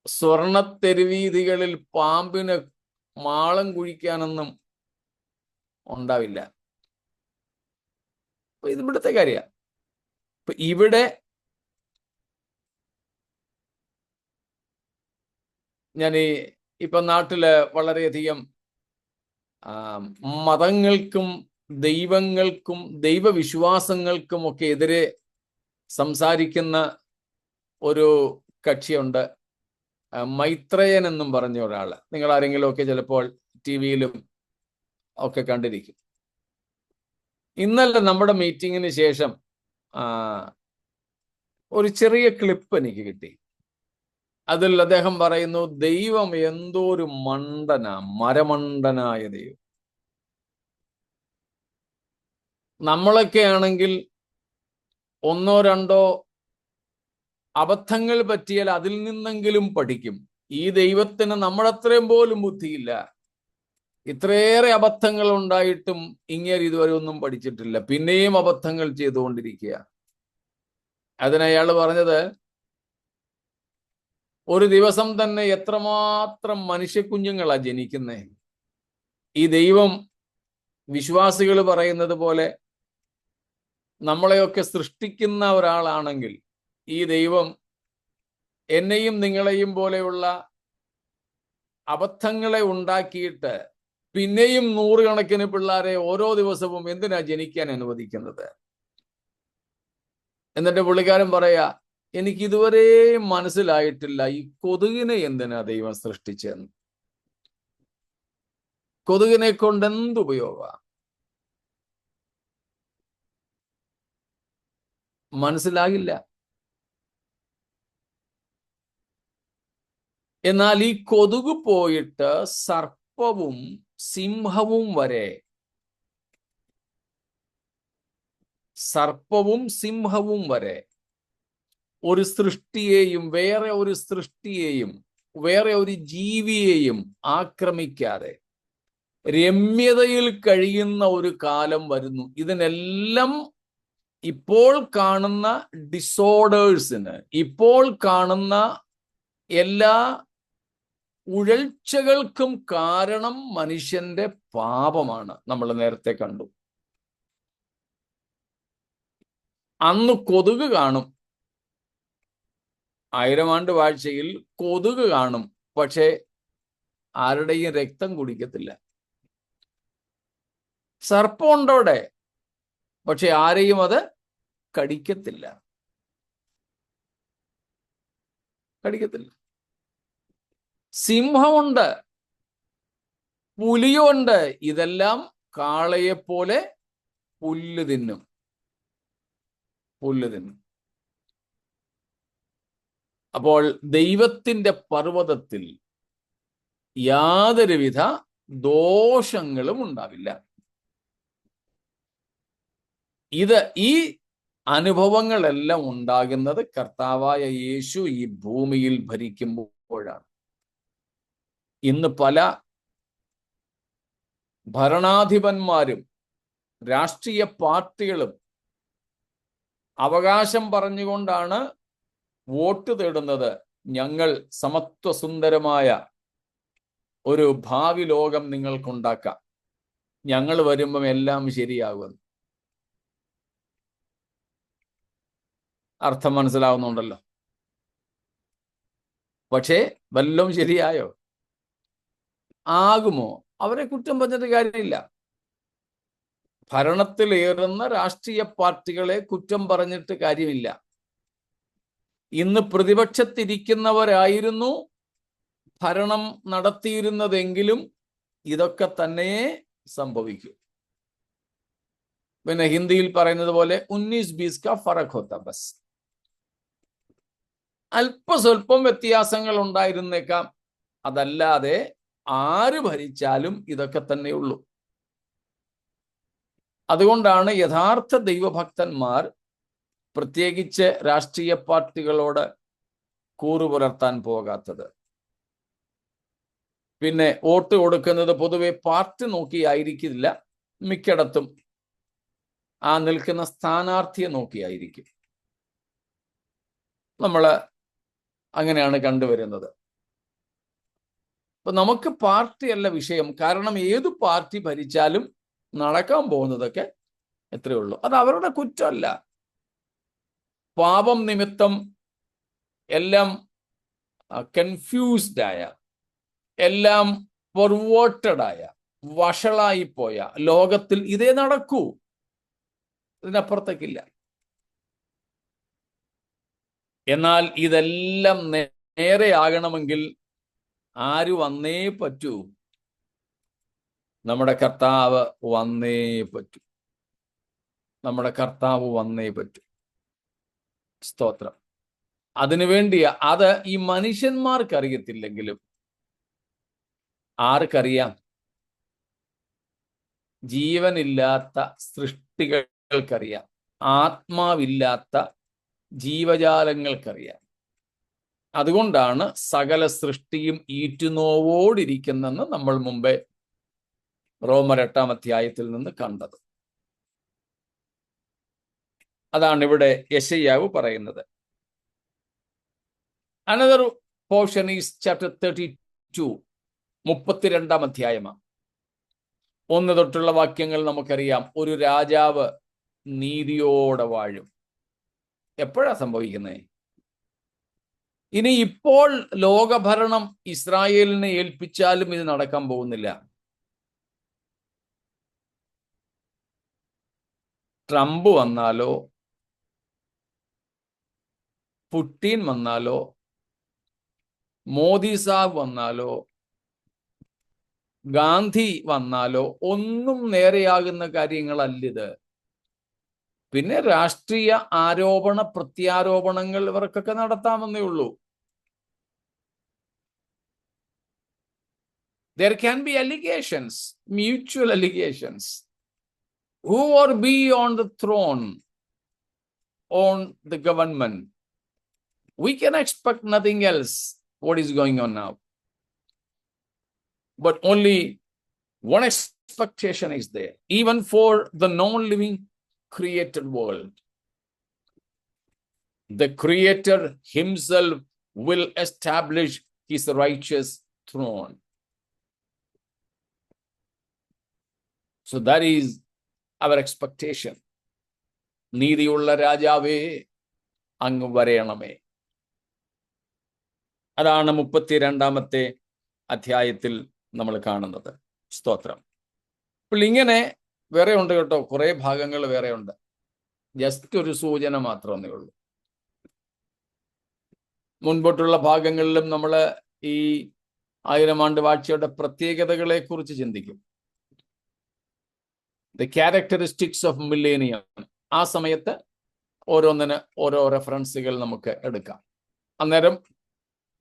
സ്വർണത്തെരുവീതികളിൽ പാമ്പിന് മാളം കുഴിക്കാനൊന്നും ഉണ്ടാവില്ല. ഇത് ഇവിടുത്തെ കാര്യമാണ്. ഇവിടെ ഞാൻ ഇപ്പൊ നാട്ടില് വളരെയധികം മതങ്ങൾക്കും ദൈവങ്ങൾക്കും ദൈവവിശ്വാസങ്ങൾക്കും ഒക്കെ എതിരെ സംസാരിക്കുന്ന ഒരു കക്ഷിയുണ്ട്. മൈത്രേയൻ എന്നും പറഞ്ഞ ഒരാള്. നിങ്ങൾ ആരെങ്കിലും ഒക്കെ ചിലപ്പോൾ ടിവിയിലും ഒക്കെ കണ്ടിരിക്കും. ഇന്നലെ നമ്മുടെ മീറ്റിങ്ങിന് ശേഷം ഒരു ചെറിയ ക്ലിപ്പ് എനിക്ക് കിട്ടി. അതിൽ അദ്ദേഹം പറയുന്നു, ദൈവം എന്തോ ഒരു മരമണ്ടനായ ദൈവം. നമ്മളൊക്കെ ആണെങ്കിൽ 1 or 2 അബദ്ധങ്ങൾ പറ്റിയാൽ അതിൽ നിന്നെങ്കിലും പഠിക്കും. ഈ ദൈവത്തിന് നമ്മളത്രയും പോലും ബുദ്ധിയില്ല. ഇത്രയേറെ അബദ്ധങ്ങൾ ഉണ്ടായിട്ടും ഇങ്ങനെ ഇതുവരെ ഒന്നും പഠിച്ചിട്ടില്ല, പിന്നെയും അബദ്ധങ്ങൾ ചെയ്തുകൊണ്ടിരിക്കുക. അതിനയാൾ പറഞ്ഞത്, ഒരു ദിവസം തന്നെ എത്രമാത്രം മനുഷ്യക്കുഞ്ഞുങ്ങളാ ജനിക്കുന്നേ. ഈ ദൈവം വിശ്വാസികൾ പറയുന്നത് പോലെ നമ്മളെയൊക്കെ സൃഷ്ടിക്കുന്ന ഒരാളാണെങ്കിൽ ഈ ദൈവം എന്നെയും നിങ്ങളെയും പോലെയുള്ള അബദ്ധങ്ങളെ ഉണ്ടാക്കിയിട്ട് പിന്നെയും നൂറുകണക്കിന് പിള്ളേരെ ഓരോ ദിവസവും എന്തിനാ ജനിക്കാൻ അനുവദിക്കുന്നത്? എന്നിട്ട് പുള്ളിക്കാരൻ പറയാ, എനിക്ക് ഇതുവരെ മനസ്സിലായിട്ടില്ല ഈ കൊതുകിനെ എന്തിനാ ദൈവം സൃഷ്ടിച്ചെന്ന്. കൊതുകിനെ കൊണ്ട് എന്തുപയോഗ? മനസ്സിലാകില്ല. എന്നാൽ ഈ കൊതുക് പോയിട്ട് സർപ്പവും സിംഹവും വരെ ഒരു സൃഷ്ടിയെയും വേറെ ഒരു സൃഷ്ടിയെയും വേറെ ഒരു ജീവിയെയും ആക്രമിക്കാതെ രമ്യതയിൽ കഴിയുന്ന ഒരു കാലം വരുന്നു. ഇതിനെല്ലാം ഇപ്പോൾ കാണുന്ന ഡിസോർഡേഴ്സിന്, ഇപ്പോൾ കാണുന്ന എല്ലാ ഉഴൽച്ചകൾക്കും കാരണം മനുഷ്യന്റെ പാപമാണ്. നമ്മൾ നേരത്തെ കണ്ടു. അന്ന് കൊതുക് കാണും, 1000 ആണ്ട് വാഴ്ചയിൽ കൊതുക് കാണും, പക്ഷെ ആരുടെയും രക്തം കുടിക്കത്തില്ല. സർപ്പം ഉണ്ടോടെ, പക്ഷെ ആരെയും അത് കടിക്കത്തില്ല. സിംഹമുണ്ട്, പുലിയുണ്ട്, ഇതെല്ലാം കാളയെപ്പോലെ പുല്ല് തിന്നും. അപ്പോൾ ദൈവത്തിന്റെ പർവ്വതത്തിൽ യാതൊരുവിധ ദോഷങ്ങളും ഉണ്ടാവില്ല. ഈ അനുഭവങ്ങളെല്ലാം ഉണ്ടാകുന്നത് കർത്താവായ യേശു ഈ ഭൂമിയിൽ ഭരിക്കുമ്പോഴാണ്. ഇന്ന് പല ഭരണാധിപന്മാരും രാഷ്ട്രീയ പാർട്ടികളും അവകാശം പറഞ്ഞുകൊണ്ടാണ് വോട്ട് തേടുന്നത്. ഞങ്ങൾ സമത്വസുന്ദരമായ ഒരു ഭാവി ലോകം നിങ്ങൾക്കുണ്ടാക്കാം, ഞങ്ങൾ വരുമ്പം എല്ലാം ശരിയാകും. അർത്ഥം മനസ്സിലാവുന്നുണ്ടല്ലോ. പക്ഷേ വല്ലതും ശരിയായോ? ആകുമോ? അവരെ കുറ്റം പറഞ്ഞിട്ട് കാര്യമില്ല. ഭരണത്തിലേറുന്ന രാഷ്ട്രീയ പാർട്ടികളെ കുറ്റം പറഞ്ഞിട്ട് കാര്യമില്ല. ഇന്ന് പ്രതിപക്ഷത്തിരിക്കുന്നവരായിരുന്നു ഭരണം നടത്തിയിരുന്നതെങ്കിലും ഇതൊക്കെ തന്നെ സംഭവിക്കും. പിന്നെ ഹിന്ദിയിൽ പറയുന്നത് പോലെ 19 20 का फर्क होता बस. അല്പസ്വല്പം വ്യത്യാസങ്ങൾ ഉണ്ടായിരുന്നേക്കാം, അതല്ലാതെ ആര് ഭരിച്ചാലും ഇതൊക്കെ തന്നെയുള്ളൂ. അതുകൊണ്ടാണ് യഥാർത്ഥ ദൈവഭക്തന്മാർ പ്രത്യേകിച്ച് രാഷ്ട്രീയ പാർട്ടികളോട് കൂറുപുലർത്താൻ പോകാത്തത്. പിന്നെ വോട്ട് കൊടുക്കുന്നത് പൊതുവെ പാർട്ടി നോക്കിയായിരിക്കില്ല, മിക്കയിടത്തും ആ നിൽക്കുന്ന സ്ഥാനാർത്ഥിയെ നോക്കിയായിരിക്കും. നമ്മൾ അങ്ങനെയാണ് കണ്ടുവരുന്നത്. അപ്പൊ നമുക്ക് പാർട്ടിയല്ല വിഷയം. കാരണം ഏതു പാർട്ടി ഭരിച്ചാലും നടക്കാൻ പോകുന്നതൊക്കെ എത്രയേ ഉള്ളൂ. അത് അവരുടെ കുറ്റമല്ല. പാപം നിമിത്തം എല്ലാം കൺഫ്യൂസ്ഡ് ആയ, എല്ലാം പെർവേർട്ടഡ് ആയ, വഷളായിപ്പോയ ലോകത്തിൽ ഇതേ നടക്കൂ, ഇതിനപ്പുറത്തേക്കില്ല. എന്നാൽ ഇതെല്ലാം നേരെയാകണമെങ്കിൽ ആര് വന്നേ പറ്റൂ? നമ്മുടെ കർത്താവ് വന്നേ പറ്റൂ. നമ്മുടെ കർത്താവ് വന്നേ പറ്റൂ. സ്തോത്രം. അതിനുവേണ്ടി അത് ഈ മനുഷ്യന്മാർക്ക് അറിയത്തില്ലെങ്കിലും ആർക്കറിയാം? ജീവനില്ലാത്ത സൃഷ്ടികൾക്കറിയാം, ആത്മാവില്ലാത്ത ജീവജാലങ്ങൾക്കറിയാം. അതുകൊണ്ടാണ് സകല സൃഷ്ടിയും ഈറ്റുനോവോടിരിക്കുന്നെന്ന് നമ്മൾ മുമ്പേ റോമർ 8-ാം അധ്യായത്തിൽ നിന്ന് കണ്ടത്. അതാണ് ഇവിടെ യെശയ്യാവ് പറയുന്നത്. Another പോർഷൻ ഈസ് ചാപ്റ്റർ 32, 32-ാം അധ്യായമാണ്. 1 തൊട്ടുള്ള വാക്യങ്ങൾ നമുക്കറിയാം. ഒരു രാജാവ് നീതിയോടെ വാഴും. എപ്പോഴാ സംഭവിക്കുന്നത്? ഇനി ഇപ്പോൾ ലോകഭരണം ഇസ്രായേലിനെ ഏൽപ്പിച്ചാലും ഇത് നടക്കാൻ പോകുന്നില്ല. ട്രംപ് വന്നാലോ, പുടിൻ വന്നാലോ, മോദി സാബ് വന്നാലോ, ഗാന്ധി വന്നാലോ ഒന്നും നേരെയാകുന്ന കാര്യങ്ങളല്ലിത്. പിന്നെ രാഷ്ട്രീയ ആരോപണ പ്രത്യാരോപണങ്ങൾ ഇവർക്കൊക്കെ നടത്താമെന്നേ ഉള്ളൂ. There can be allegations, mutual allegations. Who or be on the throne, on the government? We can expect nothing else. What is going on now? But only one expectation is there, even for the non-living created world. The Creator himself will establish his righteous throne. So that is our expectation. നീതിയുള്ള രാജാവേ അങ്ങ് വരയണമേ. അതാണ് 32-ാമത്തെ അധ്യായത്തിൽ നമ്മൾ കാണുന്നത്. സ്തോത്രം. അപ്പോൾ ഇങ്ങനെ വേറെ ഉണ്ട് കേട്ടോ, കുറെ ഭാഗങ്ങൾ വേറെ ഉണ്ട്. ജസ്റ്റ് ഒരു സൂചന മാത്രമേ ഉള്ളൂ. മുൻപോട്ടുള്ള ഭാഗങ്ങളിലും നമ്മൾ ഈ 1000 ആണ്ട് വാഴ്ചയുടെ പ്രത്യേകതകളെ കുറിച്ച് ചിന്തിക്കും. The characteristics of millennium. ആ സമയത്ത് ഓരോന്നിന് ഓരോ റെഫറൻസുകൾ നമുക്ക് എടുക്കാം. അന്നേരം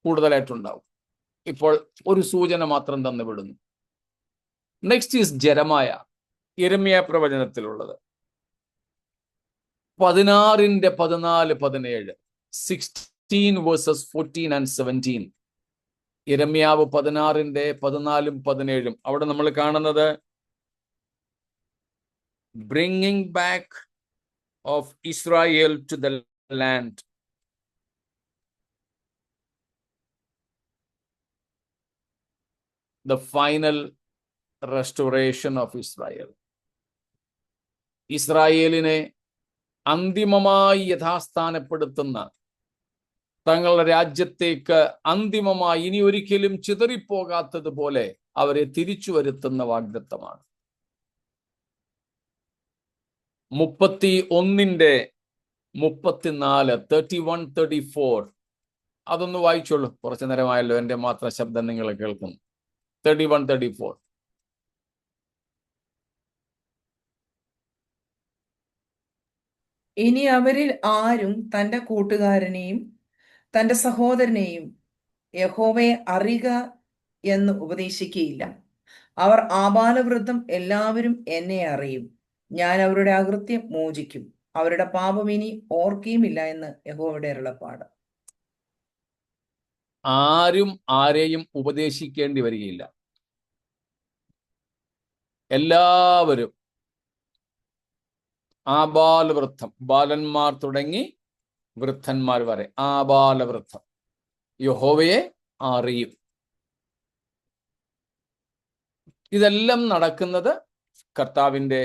കൂടുതലായിട്ടുണ്ടാവും. ഇപ്പോൾ ഒരു സൂചന മാത്രം തന്നു വിടുന്നു. നെക്സ്റ്റ് ഈസ് ജെരമായ, യിരെമ്യാ പ്രവചനത്തിലുള്ളത്. 16-14-17, 16 verses 14 and 17. യിരെമ്യാവ് 16-14-17. അവിടെ നമ്മൾ കാണുന്നത് bringing back of Israel to the land. The final restoration of Israel. ഇസ്രായേലിനെ അന്തിമമായി യഥാസ്ഥാനപ്പെടുത്തുന്ന, തങ്ങളുടെ രാജ്യത്തേക്ക് അന്തിമമായി ഇനി ഒരിക്കലും ചിതറിപ്പോകാത്തതുപോലെ അവരെ തിരിച്ചു വരുത്തുന്ന വാഗ്ദത്തമാണ്. 31-34, 31-34. അതൊന്ന് വായിച്ചോളൂ. കുറച്ചു നേരമായല്ലോ എൻ്റെ മാത്രം ശബ്ദം നിങ്ങൾ കേൾക്കുന്നു. 31-34. ഇനി അവരിൽ ആരും തന്റെ കൂട്ടുകാരനെയും തന്റെ സഹോദരനെയും യഹോവയെ അറിയുക എന്ന് ഉപദേശിക്കുകയില്ല. അവർ ആബാലവൃദ്ധം എല്ലാവരും എന്നെ അറിയും. ഞാൻ അവരുടെ അകൃത്യം മോചിക്കും. അവരുടെ പാപം ഇനി ഓർക്കുകയുമില്ല എന്ന് യഹോവയുടെ അരുളപ്പാട്. ആരും ആരെയും ഉപദേശിക്കേണ്ടി വരികയില്ല. എല്ലാവരും ആബാലവൃദ്ധം, ബാലന്മാർ തുടങ്ങി വൃദ്ധന്മാർ വരെ, ആബാലവൃദ്ധം യഹോവയെ അറിയും. ഇതെല്ലാം നടക്കുന്നത് കർത്താവിൻ്റെ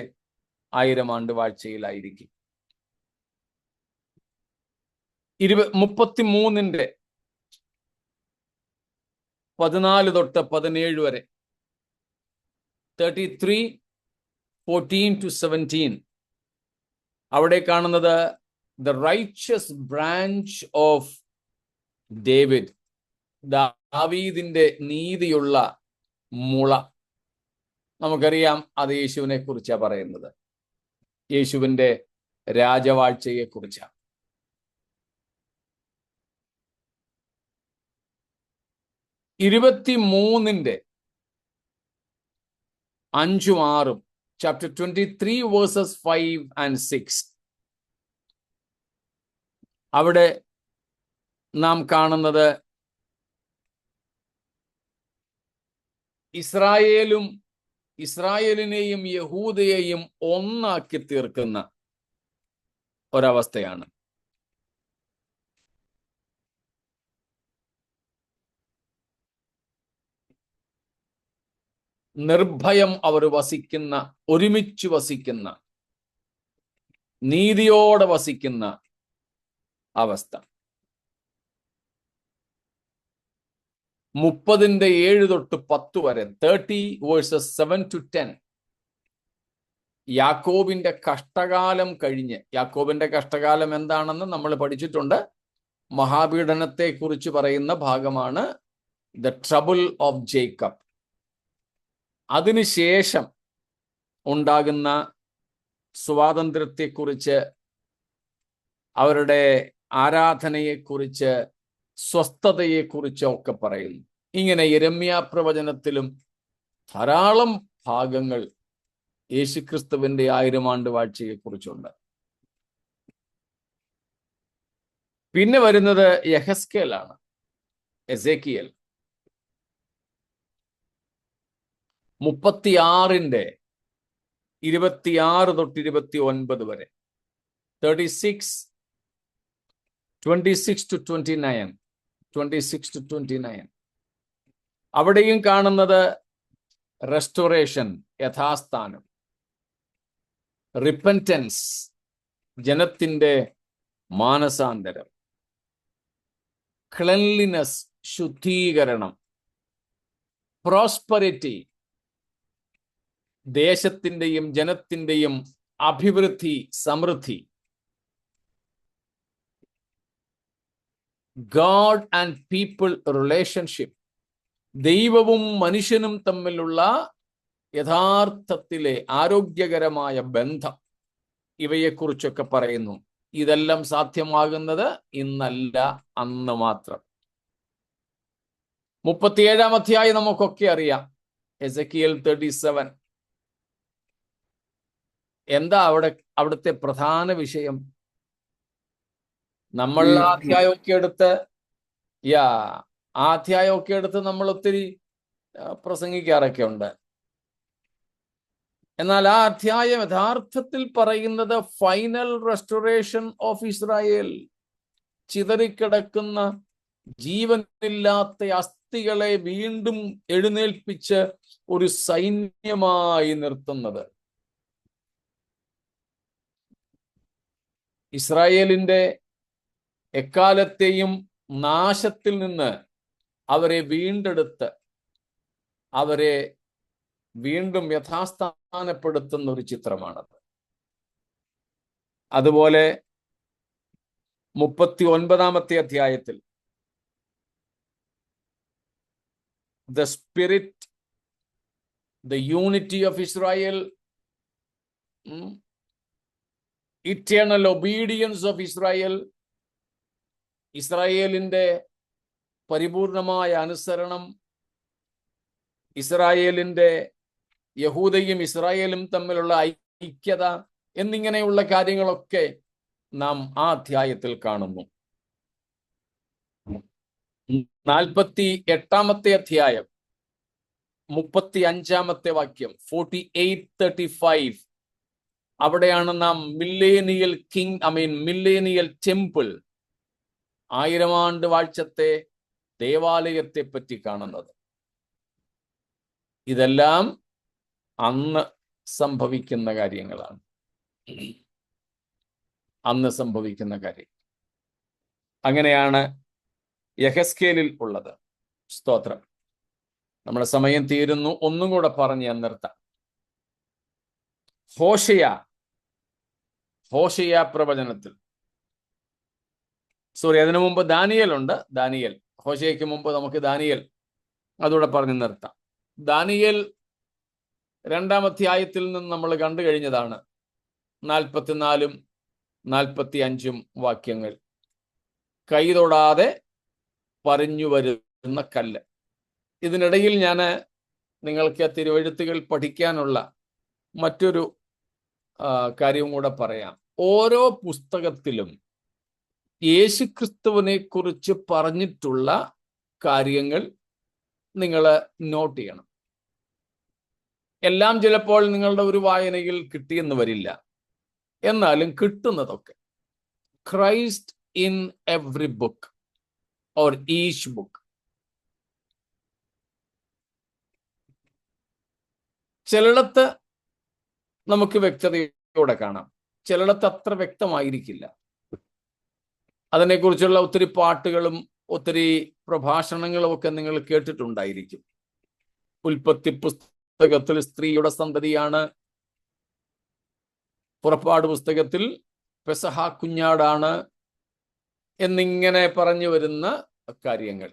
1000 ആണ്ട് വാഴ്ചയിലായിരിക്കും. 33-ന്റെ 14-17 വരെ, 33:14-17. അവിടെ കാണുന്നത് the righteous branch of David, ദാവീദിന്റെ നീതിയുള്ള മുള. നമുക്കറിയാം അത് യേശുവിനെ കുറിച്ചാണ് പറയുന്നത്. യേശുവിന്റെ രാജവാഴ്ചയെ കുറിച്ചാണ്. 23-ന്റെ 5-6, chapter 23 verses 5 and 6. അവിടെ നാം കാണുന്നത് ഇസ്രായേലിനെയും യഹൂദയെയും ഒന്നാക്കി തീർക്കുന്ന ഒരവസ്ഥയാണ്. നിർഭയം അവർ വസിക്കുന്ന, ഒരുമിച്ച് വസിക്കുന്ന, നീതിയോടെ വസിക്കുന്ന അവസ്ഥ. 30:7 തൊട്ട് 10 വരെ, 30 verses 7 to 10, യാക്കോബിന്റെ കഷ്ടകാലം കഴിഞ്ഞ്, യാക്കോബിന്റെ കഷ്ടകാലം എന്താണെന്ന് നമ്മൾ പഠിച്ചിട്ടുണ്ട്. മഹാപീഡനത്തെ കുറിച്ച് പറയുന്ന ഭാഗമാണ് ദ ട്രബിൾ ഓഫ് ജേക്കബ്. അതിനുശേഷം ഉണ്ടാകുന്ന സ്വാതന്ത്ര്യത്തെക്കുറിച്ച്, അവരുടെ ആരാധനയെക്കുറിച്ച്, സ്വസ്ഥതയെക്കുറിച്ച് ഒക്കെ പറയുന്നു. ഇങ്ങനെ യിരെമ്യാ പ്രവചനത്തിലും ധാരാളം ഭാഗങ്ങൾ യേശുക്രിസ്തുവിന്റെ 1000 ആണ്ട് വാഴ്ചയെക്കുറിച്ചുണ്ട്. പിന്നെ വരുന്നത് യെഹെസ്കേലാണ്, എസേക്കിയേൽ. 36:26 തൊട്ട് 29 വരെ, 26 to 29. അവിടെയും കാണുന്നത് റെസ്റ്റോറേഷൻ, യഥാസ്ഥാനം, റിപ്പൻറ്റൻസ്, ജനത്തിന്റെ മാനസാന്തരം, ക്ലെൻലിനെസ്, ശുദ്ധീകരണം, പ്രോസ്പെരിറ്റി, ദേശത്തിന്റെയും ജനത്തിന്റെയും അഭിവൃദ്ധി, സമൃദ്ധി, ഗോഡ് ആൻഡ് പീപ്പിൾ റിലേഷൻഷിപ്പ്, ദൈവവും മനുഷ്യനും തമ്മിലുള്ള യഥാർത്ഥത്തിലെ ആരോഗ്യകരമായ ബന്ധം, ഇവയെക്കുറിച്ചൊക്കെ പറയുന്നു. ഇതെല്ലാം സാധ്യമാകുന്നത് ഇന്നല്ല, അന്ന് മാത്രം. 37-ാം അധ്യായം നമുക്കൊക്കെ അറിയാം, എസെക്കിയേൽ 37. എന്താ അവിടുത്തെ പ്രധാന വിഷയം? നമ്മൾ ആ അധ്യായമൊക്കെ എടുത്ത് നമ്മൾ ഒത്തിരി പ്രസംഗിക്കാറൊക്കെ ഉണ്ട്. എന്നാൽ ആ അധ്യായം യഥാർത്ഥത്തിൽ പറയുന്നത് ഫൈനൽ റെസ്റ്റോറേഷൻ ഓഫ് ഇസ്രായേൽ. ചിതറിക്കിടക്കുന്ന ജീവനില്ലാത്ത അസ്ഥികളെ വീണ്ടും എഴുന്നേൽപ്പിച്ച് ഒരു സൈന്യമായി നിർത്തുന്നത്. ഇസ്രായേലിന്റെ എക്കാലത്തെയും നാശത്തിൽ നിന്ന് അവരെ വീണ്ടെടുത്ത് അവരെ വീണ്ടും യഥാസ്ഥാനപ്പെടുത്തുന്ന ഒരു ചിത്രമാണത്. അതുപോലെ 39-ാമത്തെ അധ്യായത്തിൽ the spirit, the unity of Israel, eternal obedience of Israel, ഇസ്രായേലിന്റെ പരിപൂർണമായ അനുസരണം, ഇസ്രായേലിന്റെ യഹൂദയും ഇസ്രായേലും തമ്മിലുള്ള ഐക്യത എന്നിങ്ങനെയുള്ള കാര്യങ്ങളൊക്കെ നാം ആ അധ്യായത്തിൽ കാണുന്നു. 48-ാമത്തെ അധ്യായം 35-ാമത്തെ വാക്യം, 48:35, അവിടെയാണ് നാം മില്ലേനിയൽ ടെമ്പിൾ, 1000 ആണ്ട് വാഴ്ചത്തെ ദേവാലയത്തെ പറ്റി കാണുന്നത്. ഇതെല്ലാം അന്ന് സംഭവിക്കുന്ന കാര്യങ്ങളാണ്. അങ്ങനെയാണ് യെഹെസ്കേലിൽ ഉള്ളത്. സ്തോത്രം. നമ്മുടെ സമയം തീരുന്നു. ഒന്നും കൂടെ പറഞ്ഞ് ഞാൻ നിർത്താം. ഹോശയ പ്രവചനത്തിൽ, അതിനു മുമ്പ് ദാനിയേൽ ഉണ്ട്. ഹോശയ്ക്ക് മുമ്പ് നമുക്ക് ദാനിയേൽ, അതുകൂടെ പറഞ്ഞ് നിർത്താം. ദാനിയേൽ 2-ാം അധ്യായത്തിൽ നിന്ന് നമ്മൾ കണ്ടു കഴിഞ്ഞതാണ് 44-ഉം 45-ഉം വാക്യങ്ങൾ. കൈ തൊടാതെ പറഞ്ഞു വരുന്ന കല്ല്. ഇതിനിടയിൽ ഞാൻ നിങ്ങൾക്ക് തിരുവെഴുത്തുകൾ പഠിക്കാനുള്ള മറ്റൊരു കാര്യവും കൂടെ പറയാം. ഓരോ പുസ്തകത്തിലും യേശുക്രിസ്തുവിനെ കുറിച്ച് പറഞ്ഞിട്ടുള്ള കാര്യങ്ങൾ നിങ്ങൾ നോട്ട് ചെയ്യണം. എല്ലാം ചിലപ്പോൾ നിങ്ങളുടെ ഒരു വായനയിൽ കിട്ടിയെന്ന് വരില്ല. എന്നാലും കിട്ടുന്നതൊക്കെ Christ in every book or each book. ചിലയിടത്ത് നമുക്ക് വ്യക്തതയോടെ കാണാം, ചിലയിടത്ത് അത്ര വ്യക്തമായിരിക്കില്ല. അതിനെക്കുറിച്ചുള്ള ഒത്തിരി പാട്ടുകളും ഒത്തിരി പ്രഭാഷണങ്ങളും ഒക്കെ നിങ്ങൾ കേട്ടിട്ടുണ്ടായിരിക്കും. ഉൽപ്പത്തി പുസ്തകത്തിൽ സ്ത്രീയുടെ സന്തതിയാണ്, പുറപ്പാട് പുസ്തകത്തിൽ പെസഹ കുഞ്ഞാടാണ് എന്നിങ്ങനെ പറഞ്ഞു വരുന്ന കാര്യങ്ങൾ.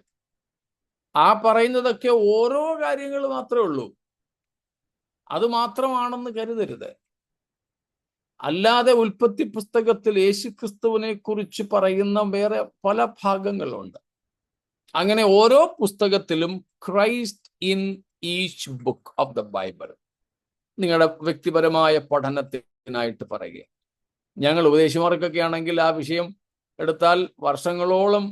ആ പറയുന്നതൊക്കെ ഓരോ കാര്യങ്ങൾ മാത്രമേ ഉള്ളൂ, അത് മാത്രമാണെന്ന് കരുതരുത്. അല്ലാതെ ഉൽപ്പത്തി പുസ്തകത്തിൽ യേശുക്രിസ്തുവിനെ കുറിച്ച് പറയുന്ന വേറെ പല ഭാഗങ്ങളുണ്ട്. അങ്ങനെ ഓരോ പുസ്തകത്തിലും Christ in each book of the Bible നിങ്ങളുടെ വ്യക്തിപരമായ പഠനത്തിനായിട്ട് പറയുക. ഞങ്ങൾ ഉപദേശിമാർക്കൊക്കെ ആണെങ്കിൽ ആ വിഷയം എടുത്താൽ വർഷങ്ങളോളം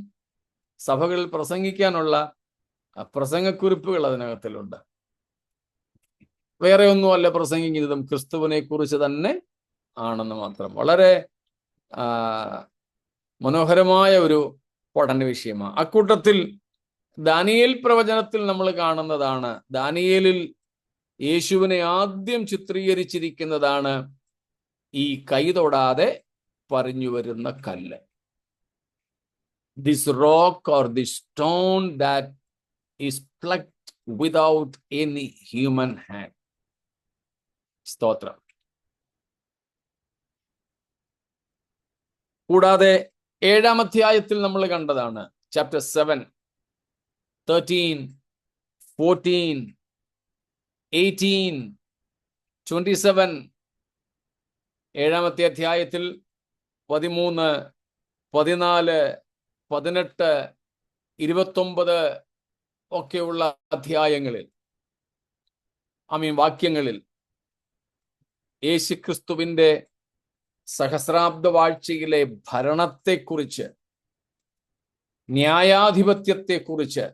സഭകളിൽ പ്രസംഗിക്കാനുള്ള പ്രസംഗക്കുറിപ്പുകൾ അതിനകത്തിലുണ്ട്. വേറെ ഒന്നുമല്ല പ്രസംഗിക്കുന്നതും ക്രിസ്തുവിനെ കുറിച്ച് തന്നെ ആണെന്ന് മാത്രം. വളരെ മനോഹരമായ ഒരു പഠന വിഷയമാണ്. അക്കൂട്ടത്തിൽ ദാനിയേൽ പ്രവചനത്തിൽ നമ്മൾ കാണുന്നതാണ്, ദാനിയേലിൽ യേശുവിനെ ആദ്യം ചിത്രീകരിച്ചിരിക്കുന്നതാണ് ഈ കൈ തൊടാതെ പറഞ്ഞു വരുന്ന കല്ല്. This rock or this stone that is plucked without any human hand. സ്തോത്രം. കൂടാതെ 7-ാം അധ്യായത്തിൽ നമ്മൾ കണ്ടതാണ്, ചാപ്റ്റർ 7, 13, 14, 18, 27. 7-ാമത്തെ അധ്യായത്തിൽ 13, 14, 18, 29 ഒക്കെയുള്ള അധ്യായങ്ങളിൽ, വാക്യങ്ങളിൽ യേശുക്രിസ്തുവിന്റെ സഹസ്രാബ്ദ വാഴ്ചയിലെ ഭരണത്തെക്കുറിച്ച്, ന്യായാധിപത്യത്തെക്കുറിച്ച്,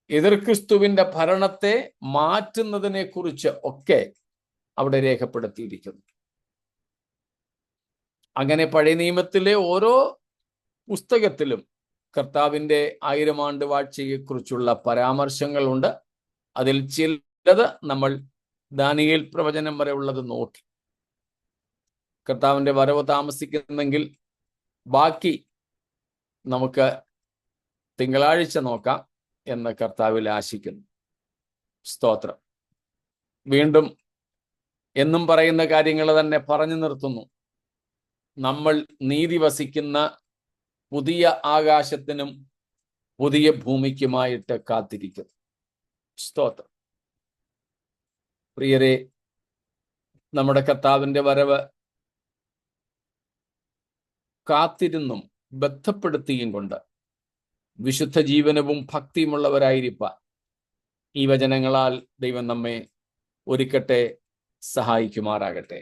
എതിർ ക്രിസ്തുവിന്റെ ഭരണത്തെ മാറ്റുന്നതിനെ കുറിച്ച് ഒക്കെ അവിടെ രേഖപ്പെടുത്തിയിരിക്കുന്നു. അങ്ങനെ പഴയ നിയമത്തിലെ ഓരോ പുസ്തകത്തിലും കർത്താവിന്റെ 1000 ആണ്ട് വാഴ്ചയെക്കുറിച്ചുള്ള പരാമർശങ്ങളുണ്ട്. അതിൽ ചിലത് നമ്മൾ ദാനിയേൽ പ്രവചനം വരെ ഉള്ളത് നോക്കി. കർത്താവിന്റെ വരവ് താമസിക്കുന്നെങ്കിൽ ബാക്കി നമുക്ക് തിങ്കളാഴ്ച നോക്കാം എന്ന് കർത്താവിൽ ആശിക്കുന്നു. സ്തോത്രം. വീണ്ടും എന്നും പറയുന്ന കാര്യങ്ങൾ തന്നെ പറഞ്ഞു നിർത്തുന്നു. നമ്മൾ നീതി വസിക്കുന്ന പുതിയ ആകാശത്തിനും പുതിയ ഭൂമിക്കുമായിട്ട് കാത്തിരിക്കുന്നു. സ്തോത്രം. പ്രിയരെ, നമ്മുടെ കർത്താവിന്റെ വരവ് കാത്തിരുന്നും ബന്ധപ്പെടുത്തിയും കൊണ്ട് വിശുദ്ധ ജീവനവും ഭക്തിയുമുള്ളവരായിരിക്കാൻ ഈ വചനങ്ങളാൽ ദൈവം നമ്മെ ഒരുക്കട്ടെ, സഹായിക്കുമാറാകട്ടെ.